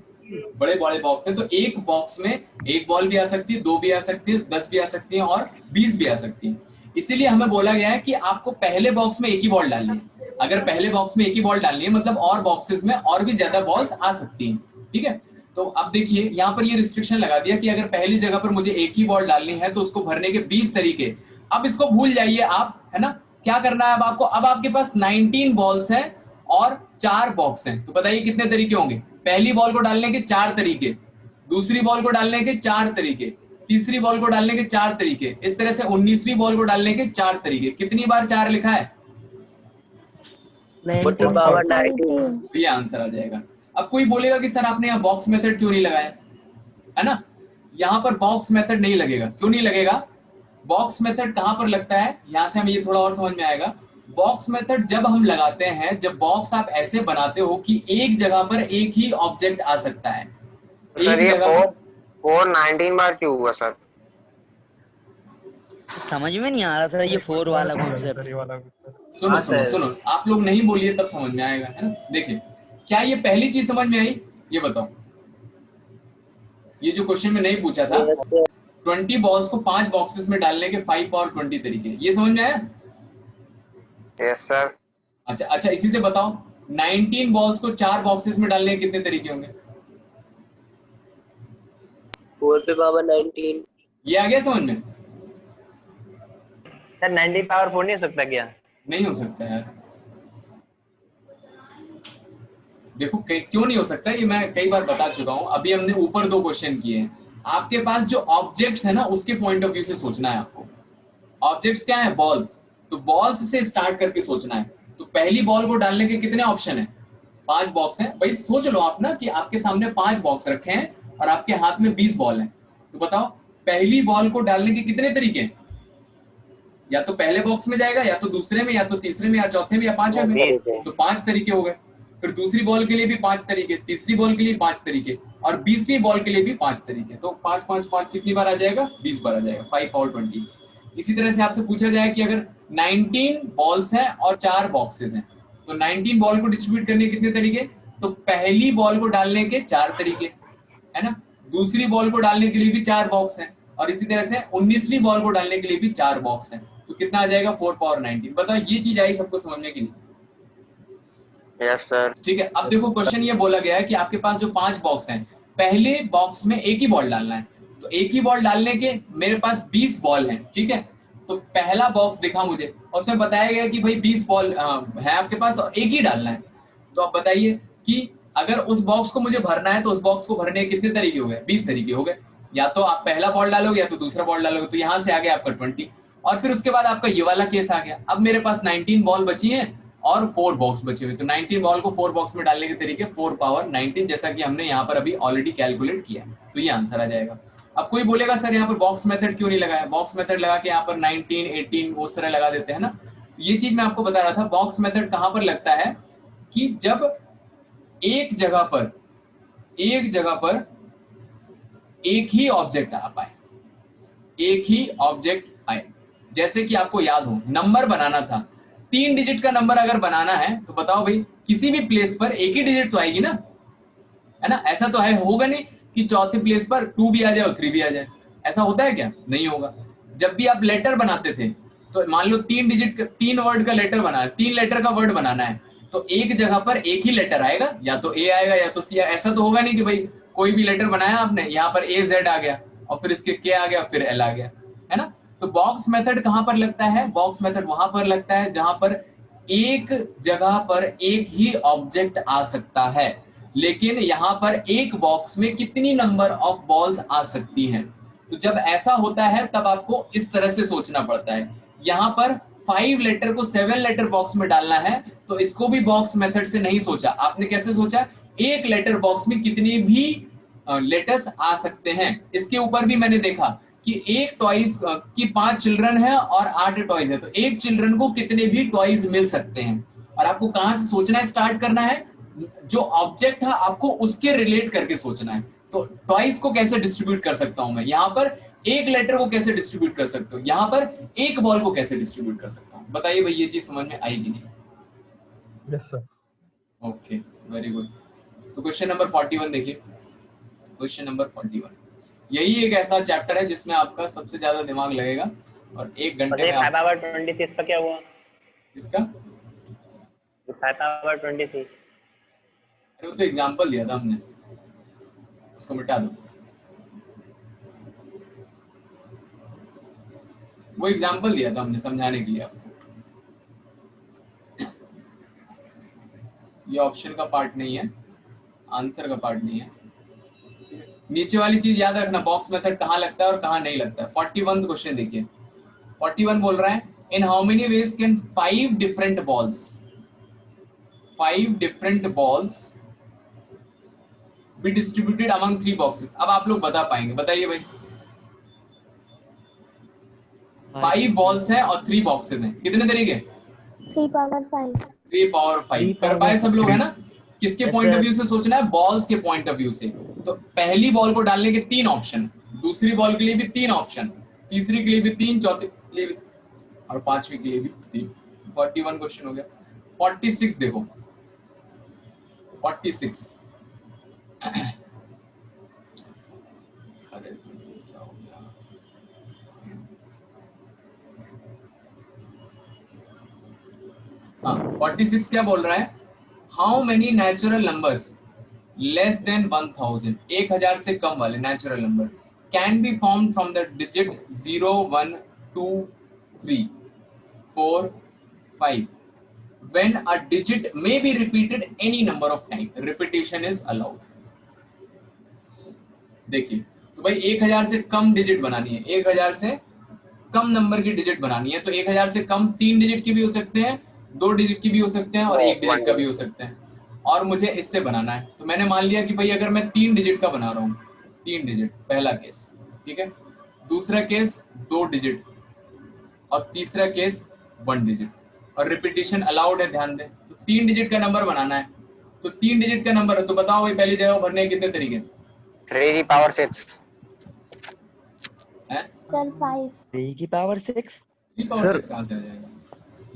तो एक बॉक्स में एक बॉल भी आ सकती है, 2 भी आ सकती है, 10 भी आ सकती है और 20 भी आ सकती है। इसीलिए हमें बोला गया है कि आपको पहले बॉक्स में एक ही बॉल डालनी है। अगर पहले बॉक्स में एक ही बॉल डालनी है, मतलब और बॉक्सेस में और भी ज्यादा बॉल्स आ सकती हैं। ठीक है, तो अब देखिए यहाँ पर ये रिस्ट्रिक्शन लगा दिया कि अगर पहली जगह पर मुझे एक ही बॉल डालनी है तो उसको भरने के 20 तरीके। अब इसको भूल जाइए आप, है ना। क्या करना है अब आपको? अब आपके पास 19 बॉल्स हैं और 4 बॉक्स हैं, तो बताइए कितने तरीके होंगे? पहली बॉल को डालने के 4 तरीके, दूसरी बॉल को डालने के 4 तरीके, तीसरी बॉल को डालने के 4 तरीके, इस तरह से 19वीं बॉल को डालने के 4 तरीके। कितनी बार 4 लिखा है? 19। ये आंसर आ जाएगा। अब कोई बोलेगा कि सर आपने यहाँ बॉक्स मेथड क्यों नहीं लगाया, है ना? यहाँ पर बॉक्स मेथड नहीं लगेगा। क्यों नहीं लगेगा? बॉक्स मेथड कहां पर लगता है, यहां से हमें ये थोड़ा और समझ में आएगा। बॉक्स मेथड जब हम लगाते हैं, जब बॉक्स आप ऐसे बनाते हो कि एक जगह पर एक ही ऑब्जेक्ट आ सकता है। सर ये 4 19 बार क्यों हुआ सर? समझ में नहीं आ रहा था ये 4 वाला कॉन्सेप्ट। सुनो, आप लोग नहीं बोलिए तब समझ में आएगा, है ना। देखिए, क्या ये पहली चीज समझ में आई? ये बताओ, ये जो क्वेश्चन में नहीं पूछा था, 20 बॉल्स को 5 बॉक्सेस में डालने के 5 और 20 तरीके, ये समझ में आया? Yes sir. अच्छा, इसी से बताओ 19 बॉल्स को 4 बॉक्सेस में डालने के कितने तरीके होंगे? 4 पे पावर 19। ये आ गया समझ में? सर 19 पावर 4 नहीं हो सकता क्या? नहीं हो सकता यार। देखो क्यों नहीं हो सकता, ये मैं कई बार बता चुका हूं। अभी हमने ऊपर 2 क्वेश्चन किए हैं। आपके पास जो ऑब्जेक्ट्स है ना, उसके पॉइंट ऑफ व्यू से सोचना है आपको। ऑब्जेक्ट्स क्या है? बॉल्स। तो बॉल्स से स्टार्ट करके सोचना है। तो पहली बॉल को डालने के कितने ऑप्शन है? 5 बॉक्स हैं। भाई सोच लो आप ना कि आपके सामने 5 बॉक्स रखे हैं और आपके हाथ में 20 बॉल हैं। तो बताओ पहली बॉल को डालने के कितने तरीके हैं? या तो पहले बॉक्स में जाएगा, या तो दूसरे में, या तो तीसरे में, या चौथे में, या 5वें में। तो 5 तरीके हो गए। फिर दूसरी बॉल के लिए भी 5 तरीके, तीसरी बॉल के लिए 5 तरीके, और 20वीं बॉल के लिए भी 5 तरीके। तो 5 5 5 कितनी बार आ जाएगा? 20 बार आ जाएगा, 5 और 20। इसी तरह से आपसे पूछा जाए कि अगर 19 बॉल्स हैं और 4 बॉक्सेस हैं, तो 19 बॉल को डिस्ट्रीब्यूट करने के कितने तरीके? तो पहली बॉल को डालने के 4 तरीके, है ना। दूसरी बॉल को डालने के लिए भी 4 बॉक्स हैं, और इसी तरह से 19वीं बॉल को डालने के लिए भी 4 बॉक्स हैं। तो कितना आ जाएगा? 4 पावर 19। बताओ ये चीज आई सबको समझने के लिए? Yes sir. ठीक है। अब देखो क्वेश्चन ये बोला गया है कि आपके पास जो 5 बॉक्स हैं, पहले बॉक्स में एक ही बॉल डालना है। तो एक ही बॉल डालने के मेरे पास 20 बॉल हैं, ठीक है। तो पहला बॉक्स दिखा मुझे और उसमें बताया गया कि भाई 20 बॉल है आपके पास और एक ही डालना है। तो आप बताइए कि अगर उस बॉक्स को मुझे भरना है तो उस बॉक्स को भरने के कितने तरीके हो गए? 20 तरीके हो गए। या तो आप पहला बॉल डालोगे या तो दूसरा बॉल डालोगे, तो यहाँ से आ गया आपका 20। और फिर उसके बाद आपका ये वाला केस आ गया। अब मेरे पास 19 बॉल बची है और 4 बॉक्स बचे हुए, तो 19 बॉल को 4 बॉक्स में डालने के तरीके 4 पावर 19, जैसा कि हमने यहाँ पर अभी ऑलरेडी कैलकुलेट किया, तो ये आंसर आ जाएगा। अब कोई बोलेगा सर यहाँ पर बॉक्स मेथड क्यों नहीं लगाया? बॉक्स मेथड लगा के यहाँ पर 19, 18 वो तरह लगा देते हैं ना। ये चीज मैं आपको बता रहा था, बॉक्स मेथड कहाँ पर लगता है कि जब एक जगह पर एक ही ऑब्जेक्ट आ पाए, एक ही ऑब्जेक्ट आए। जैसे कि आपको याद हो नंबर बनाना था, 3 डिजिट का नंबर अगर बनाना है तो बताओ भाई किसी भी प्लेस पर एक ही डिजिट तो आएगी ना, है ना। ऐसा तो है, होगा नहीं कि चौथे प्लेस पर 2 भी आ जाए और 3 भी आ जाए। ऐसा होता है क्या? नहीं होगा। जब भी आप लेटर बनाते थे तो मान लो 3 डिजिट का 3 वर्ड का लेटर बना है, 3 लेटर का वर्ड बनाना है, तो एक जगह पर एक ही लेटर आएगा, या तो ए आएगा या तो सी। ऐसा तो होगा नहीं कि भाई कोई भी लेटर बनाया आपने, यहाँ पर ए जेड आ गया और फिर इसके के आ गया फिर एल आ गया, है ना। तो बॉक्स मेथड कहां पर लगता है? बॉक्स मेथड वहां पर लगता है जहां पर एक जगह पर एक ही ऑब्जेक्ट आ सकता है, लेकिन यहाँ पर एक बॉक्स में कितनी नंबर ऑफ बॉल्स आ सकती हैं। तो जब ऐसा होता है तब आपको इस तरह से सोचना पड़ता है। यहाँ पर 5 लेटर को 7 लेटर बॉक्स में डालना है, तो इसको भी बॉक्स मेथड से नहीं सोचा। आपने कैसे सोचा? एक लेटर बॉक्स में कितने भी लेटर्स आ सकते हैं। इसके ऊपर भी मैंने देखा कि एक टॉयज की 5 चिल्ड्रन है और 8 टॉयज है, तो एक चिल्ड्रन को कितने भी टॉयज मिल सकते हैं। और आपको कहां से सोचना है, स्टार्ट करना है? जो ऑब्जेक्ट है आपको उसके रिलेट करके सोचना है। तो टॉयज को कैसे डिस्ट्रीब्यूट कर सकता हूं मैं, यहाँ पर एक लेटर को कैसे डिस्ट्रीब्यूट कर सकता हूँ, यहाँ पर एक बॉल को कैसे डिस्ट्रीब्यूट कर सकता हूँ। बताइए भाई ये चीज समझ में आई कि नहीं? Yes sir. Okay, very good. तो क्वेश्चन नंबर 41 देखिए। क्वेश्चन नंबर 41 यही एक ऐसा चैप्टर है जिसमें आपका सबसे ज्यादा दिमाग लगेगा और 1 घंटे में आप... 5/26 का क्या हुआ? इसका 5/26 अरे वो तो एग्जांपल दिया था हमने, उसको मिटा दो। वो एग्जांपल दिया था हमने समझाने के लिए आपको। ये ऑप्शन का पार्ट नहीं है, आंसर का पार्ट नहीं है। नीचे वाली चीज याद रखना, बॉक्स मेथड कहाँ लगता है और कहाँ नहीं लगता है। 41 क्वेश्चन देखिए। 41 बोल रहा है in how many ways can 5 different balls be distributed among 3 boxes. अब आप लोग बता पाएंगे, बताइए भाई। 5 बॉल्स हैं और 3 बॉक्सेस हैं, कितने तरीके? 3 पावर 5। 3 पावर 5 कर पाए सब लोग, है ना। किसके पॉइंट ऑफ व्यू से सोचना है? बॉल्स के पॉइंट ऑफ व्यू से। तो पहली बॉल को डालने के 3 ऑप्शन, दूसरी बॉल के लिए भी 3 ऑप्शन, तीसरी के लिए भी 3, चौथी के लिए भी और 5वीं के लिए भी 3। 41 क्वेश्चन हो गया। 46 देखो, 46 अरे क्या हो गया? हाँ 46 क्या बोल रहा है? How many natural numbers less than 1000, 1000 से कम वाले natural number can be form from the digit 0, 1, 2, 3, 4, 5 when a digit may be repeated any number of time, repetition is allowed। देखिए तो भाई 1000 से कम डिजिट बनानी है, 1000 से कम नंबर की डिजिट बनानी है, तो 1000 से कम 3 डिजिट की भी हो सकते हैं, 2 डिजिट की भी हो सकते हैं और 1 डिजिट का भी हो सकते हैं। और मुझे इससे बनाना है, तो मैंने मान लिया कि भाई अगर मैं 3 डिजिट का बना रहा हूँ, 3 डिजिट पहला केस, ठीक है, दूसरा केस 2 डिजिट और तीसरा केस 1 डिजिट, और रिपीटिशन अलाउड है, ध्यान दें। तो 3 डिजिट का नंबर बनाना है, तो 3 डिजिट का नंबर है, तो बताओ भाई पहली जगह भरने के कितने तरीके? 3 पावर 6 है? सर 5। 3 की पावर 6 कहां से आ जाएगा?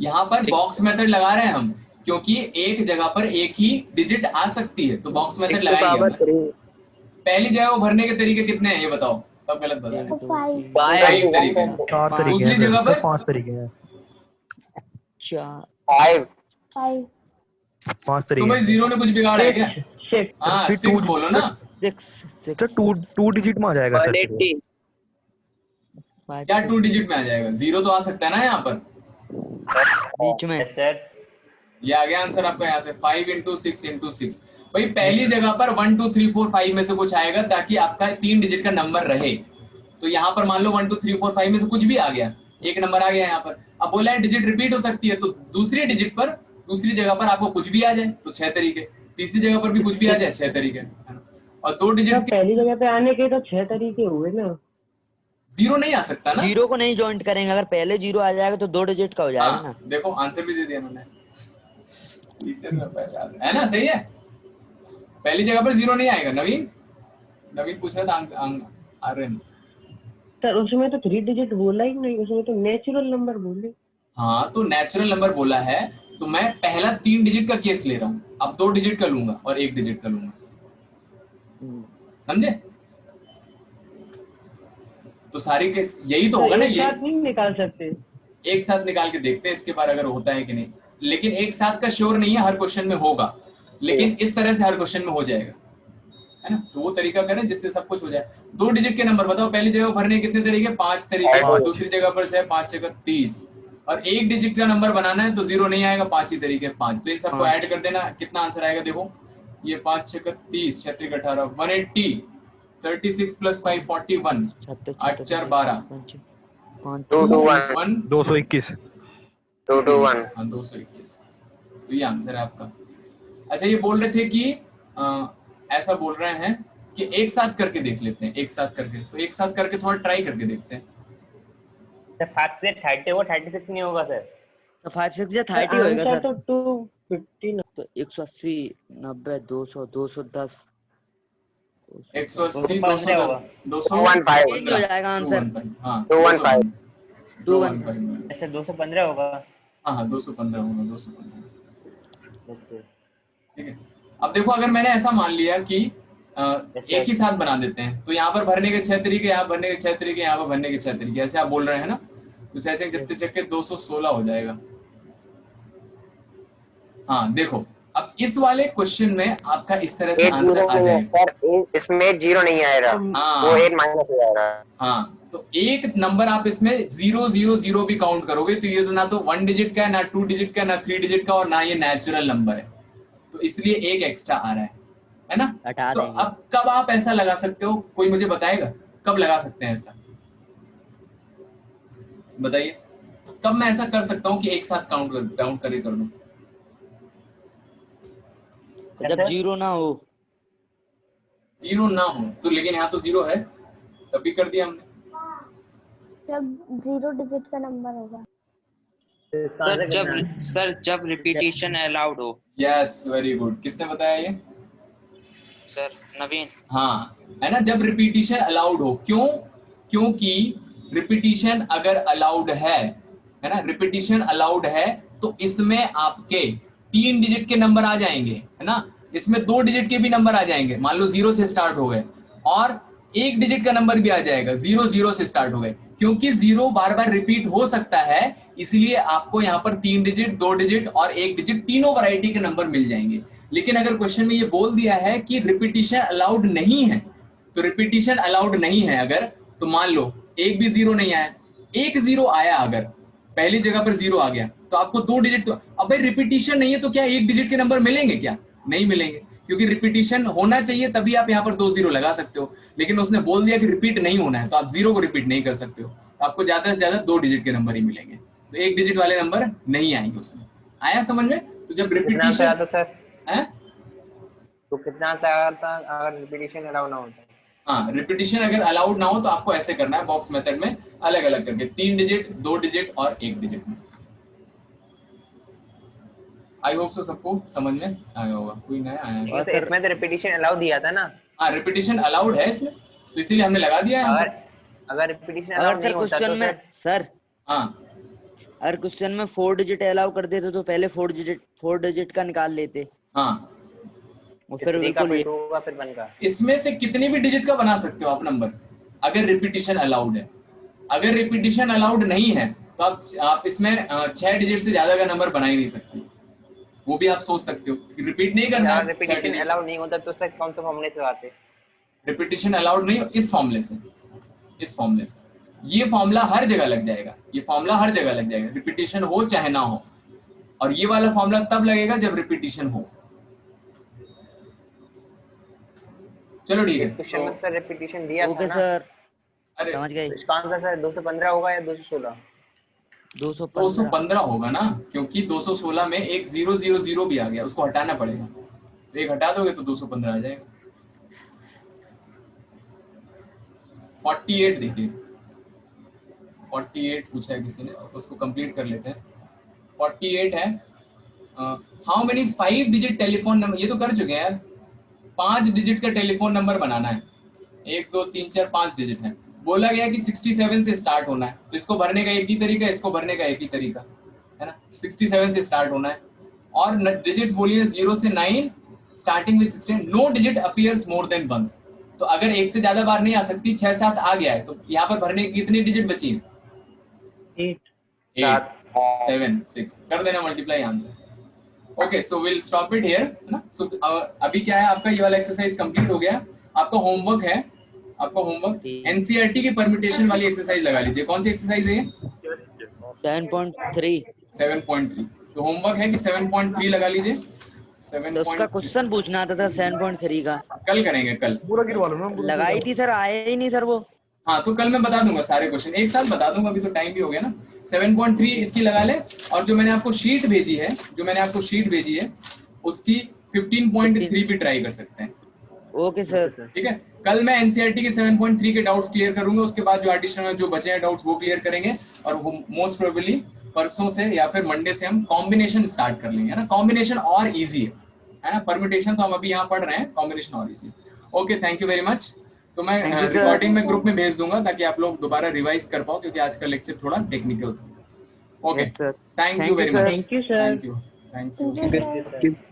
यहाँ पर बॉक्स मेथड लगा रहे हैं हम, क्योंकि एक जगह पर एक ही डिजिट आ सकती है, तो बॉक्स मेथड लगाएंगे। पहली जगह वो भरने के तरीके कितने हैं ये बताओ? सब गलत बता रहे हैं। 5 तरीके, 4 तरीके, दूसरी जगह पर 5 तरीके हैं, 5 5 तो तरीके। भाई 0 ने कुछ बिगाड़ा है क्या? 6 हाँ 6 बोलो ना। 6 सर 2 डिजिट में आ जाएगा सर। 180 क्या 2 डिजिट में आ जाएगा? 0 तो आ सकता है ना यहाँ पर, बीच में। सर ये आ गया आंसर आपका यहाँ से 5 × 6 × 6। भाई पहली जगह पर 1 2 3 4 5 में से कुछ आएगा ताकि आपका 3 डिजिट का नंबर रहे। तो यहाँ पर मान लो 1 2 3 4 5 में से कुछ भी आ गया, एक नंबर आ गया यहाँ पर। अब बोला है डिजिट रिपीट हो सकती है, तो दूसरी डिजिट पर दूसरी जगह पर आपको कुछ भी आ जाए तो 6 तरीके, तीसरी जगह पर भी कुछ भी आ जाए 6 तरीके, और 2 डिजिट सर पहली जगह पे आने के तो 6 तरीके हुए ना। 0 नहीं आ सकता ना। 0 को नहीं जॉइंट करेंगे, अगर पहले 0 आ जाएगा तो 2 डिजिट का हो जाएगा ना। देखो आंसर भी दे दिया मैंने, टीचर में पहले है ना, सही है। पहली जगह पर 0 नहीं आएगा। नवीन पूछ रहा था आर्यन। सर उसमें तो 3 डिजिट बोला ही नहीं, उसमें तो नेचुरल नंबर बोले। हाँ तो नेचुरल नंबर बोला है, तो मैं पहला 3 डिजिट का केस ले रहा हूँ, अब 2 डिजिट का लूंगा और 1 डिजिट का लूंगा, समझे? तो सारी केस यही तो होगा ना। एक साथ नहीं निकाल सकते, एक साथ निकाल के देखते हैं इसके बाद अगर होता है कि नहीं, लेकिन एक साथ का श्योर नहीं है हर क्वेश्चन में होगा, लेकिन इस तरह से हर क्वेश्चन में हो जाएगा, है ना। तो वो तरीका करें जिससे सब कुछ हो जाए। 2 डिजिट के नंबर बताओ, पहली जगह भरने कितने तरीके? 5 तरीके, और दूसरी जगह पर से 5 × 30, और 1 डिजिट का नंबर बनाना है तो 0 नहीं आएगा, 5 ही तरीके 5। तो इन सबको ऐड कर देना, कितना आंसर आएगा देखो, ये 5 × 30, 6 × 18 180, 36 + 5 41, 8 × 4 12, 221 221 221 हाँ 221। तो ये आंसर है आपका। अच्छा ये बोल रहे थे कि ऐसा बोल रहे हैं कि एक साथ करके देख लेते हैं, एक साथ करके, तो एक साथ करके थोड़ा ट्राई करके देखते हैं। सर 5 से 30 होगा, 36 नहीं होगा सर। तो 5 6 या 30 होएगा आंसर सर। तो 250 तो 180 90 200 210 180 215 210 215 हो जाएगा आंसर। 215 215 अच्छा 215 होगा। हाँ 215 होगा, 215। ठीक है। अब देखो अगर मैंने ऐसा मान लिया कि एक ही साथ बना देते हैं, तो यहाँ पर भरने के 6 तरीके, यहाँ भरने के 6 तरीके, यहाँ पर भरने के 6 तरीके, ऐसे आप बोल रहे हैं ना। तो 6 6 जितने चक्के 216 हो जाएगा। हाँ देखो अब इस वाले क्वेश्चन में आपका इस तरह से आंसर आ जाएगा। सर इसमें 0 नहीं आएगा, वो 8 माइनस हो जाएगा। हाँ तो एक नंबर आप इसमें 0 0 0 भी काउंट करोगे तो ये तो ना तो 1 डिजिट का है, ना 2 डिजिट का, ना 3 डिजिट का, और ना ये नेचुरल नंबर है, तो इसलिए एक एक्स्ट्रा आ रहा है ना। हटा तो देंगे। अब कब आप ऐसा लगा सकते हो, कोई मुझे बताएगा कब लगा सकते हैं ऐसा? बताइए कब मैं ऐसा कर सकता हूँ कि एक साथ काउंट करके कर दूं? जब 0 ना हो। 0 ना हो तो, लेकिन यहाँ तो 0 है, तभी कर दिया हमने। जब 0 डिजिट का नंबर होगा। सर जब रिपीटिशन अलाउड हो। Yes very good. किसने बताया ये? सर नवीन। हाँ है ना, जब रिपीटिशन अलाउड हो। क्यों? क्योंकि रिपीटिशन अगर अलाउड है ना, रिपीटिशन अलाउड है तो इसमें आपके 3 डिजिट के नंबर आ जाएंगे, है ना। इसमें 2 डिजिट के भी नंबर आ जाएंगे, मान लो 0 से स्टार्ट हो गए, और 1 डिजिट का नंबर भी आ जाएगा, 0 0 से स्टार्ट हो गए। क्योंकि 0 बार बार रिपीट हो सकता है, इसलिए आपको यहाँ पर 3 डिजिट, 2 डिजिट और 1 डिजिट तीनों वैरायटी के नंबर मिल जाएंगे। लेकिन अगर क्वेश्चन में ये बोल दिया है कि रिपीटिशन अलाउड नहीं है, तो रिपीटिशन अलाउड नहीं है अगर, तो मान लो एक भी 0 नहीं आया, एक 0 आया, अगर पहली जगह पर 0 आ गया तो आपको 2 डिजिट तो, अब भाई रिपीटिशन नहीं है तो क्या 1 डिजिट के नंबर मिलेंगे? क्या नहीं मिलेंगे, क्योंकि रिपीटिशन होना चाहिए तभी आप यहाँ पर 2 0 लगा सकते हो। लेकिन उसने बोल दिया कि रिपीट नहीं होना है, तो आप 0 को रिपीट नहीं कर सकते हो, तो आपको ज्यादा से ज्यादा 2 डिजिट के नंबर ही मिलेंगे, तो 1 डिजिट वाले नंबर नहीं आएंगे उसमें। आया समझ में? तो जब रिपीटिशन है तो कितना आता अगर रिपीटिशन अलाउ ना होता? हाँ रिपीटिशन अगर अलाउड ना हो तो आपको ऐसे करना है बॉक्स मेथड में, अलग अलग करके 3 डिजिट, 2 डिजिट और 1 डिजिट में। आई होप सो सबको समझ में आया होगा, कोई नया आया है? तो इसमें तो रिपीटिशन अलाउ दिया था ना। हाँ रिपीटिशन अलाउड है इसमें, तो इसीलिए हमने लगा दिया है। अगर रिपीटिशन अलाउ नहीं होता तो सर हाँ अगर क्वेश्चन में 4 डिजिट अलाउ कर देते तो पहले 4 डिजिट का निकाल लेते। हाँ और फिर बिल्कुल होगा फिर बनगा। इसमें से कितनी भी डिजिट का बना सकते हो आप नंबर, अगर रिपीटिशन अलाउड है। अगर रिपीटिशन अलाउड नहीं है तो आप इसमें 6 डिजिट से ज्यादा का नंबर बना ही नहीं सकते, वो भी आप सोच सकते हो, रिपीट नहीं करना है। रिपीटिशन अलाउड नहीं होता तो सर कौन सा फॉर्मूले से आते? रिपीटिशन अलाउड नहीं इस फॉर्मूले से, इस फॉर्मूले से ये फॉर्मूला हर जगह लग जाएगा, ये फॉर्मूला हर जगह लग जाएगा, रिपीटिशन हो चाहे ना हो। और ये वाला फॉर्मूला तब लगेगा जब रिपीटिशन हो। चलो ठीक है। क्वेश्चन में सर रिपीटिशन दिया था ओके ना। सर, अरे समझ गए। तो इसका आंसर सर 215 होगा या 216? 215। 215 होगा ना, क्योंकि 216 में एक 000 भी आ गया, उसको हटाना पड़ेगा, तो एक हटा दोगे तो 215 आ जाएगा। 48 देखिए, 48 पूछा है किसी ने, उसको कंप्लीट कर लेते हैं। 48 है, how many 5 digit telephone number, ये तो कर चुके हैं यार। 5 डिजिट का टेलीफोन नंबर बनाना है, 1 2 3 4 5 डिजिट है। बोला गया कि 67 से स्टार्ट होना है, तो इसको भरने का एक ही तरीका है, इसको भरने का एक ही तरीका है ना, 67 से स्टार्ट होना है। और डिजिट्स बोलिए 0 से 9 starting with 16, no digit appears more than once. तो अगर एक से ज्यादा बार नहीं आ सकती, 6 7 आ गया है, तो यहाँ पर भरने की कितनी डिजिट बची है? 8 7 6 कर देना multiply answer. Okay, so will stop it here, है ना। सो अभी क्या है, आपका ये वाला एक्सरसाइज कंप्लीट हो गया। आपका होमवर्क है, आपका होमवर्क एनसीईआरटी की परम्यूटेशन वाली एक्सरसाइज लगा लीजिए। कौन सी एक्सरसाइज है ये? 7.3। 7.3। तो होमवर्क है कि 7.3 लगा लीजिए। 7. तो उसका क्वेश्चन पूछना था सर 7.3 का। कल करेंगे, कल पूरा गिरवा लो ना। लगाई थी सर, आया ही नहीं सर वो। हाँ, तो कल मैं बता दूंगा सारे क्वेश्चन, एक साथ बता दूंगा, अभी तो टाइम भी हो गया ना। 7.3 इसकी लगा ले, और जो मैंने आपको शीट भेजी है, उसकी 15.3 भी ट्राई कर सकते हैं। Okay sir. ठीक है, कल मैं एनसीईआरटी के 7.3 के डाउट्स क्लियर करूंगा, उसके बाद जो एडिशनल जो बचे हैं डाउट्स वो क्लियर करेंगे, और मोस्ट प्रोबेबली परसों से या फिर मंडे से हम कॉम्बिनेशन स्टार्ट कर लेंगे, है ना। कॉम्बिनेशन और इजी है ना, परम्यूटेशन तो हम अभी यहाँ पढ़ रहे हैं, कॉम्बिनेशन और easy. Okay, thank you very much. तो मैं रिकॉर्डिंग में ग्रुप में भेज दूंगा ताकि आप लोग दोबारा रिवाइज कर पाओ, क्योंकि आज का लेक्चर थोड़ा टेक्निकल था। Okay, thank you very much. Thank you sir. Thank you. Thank you sir.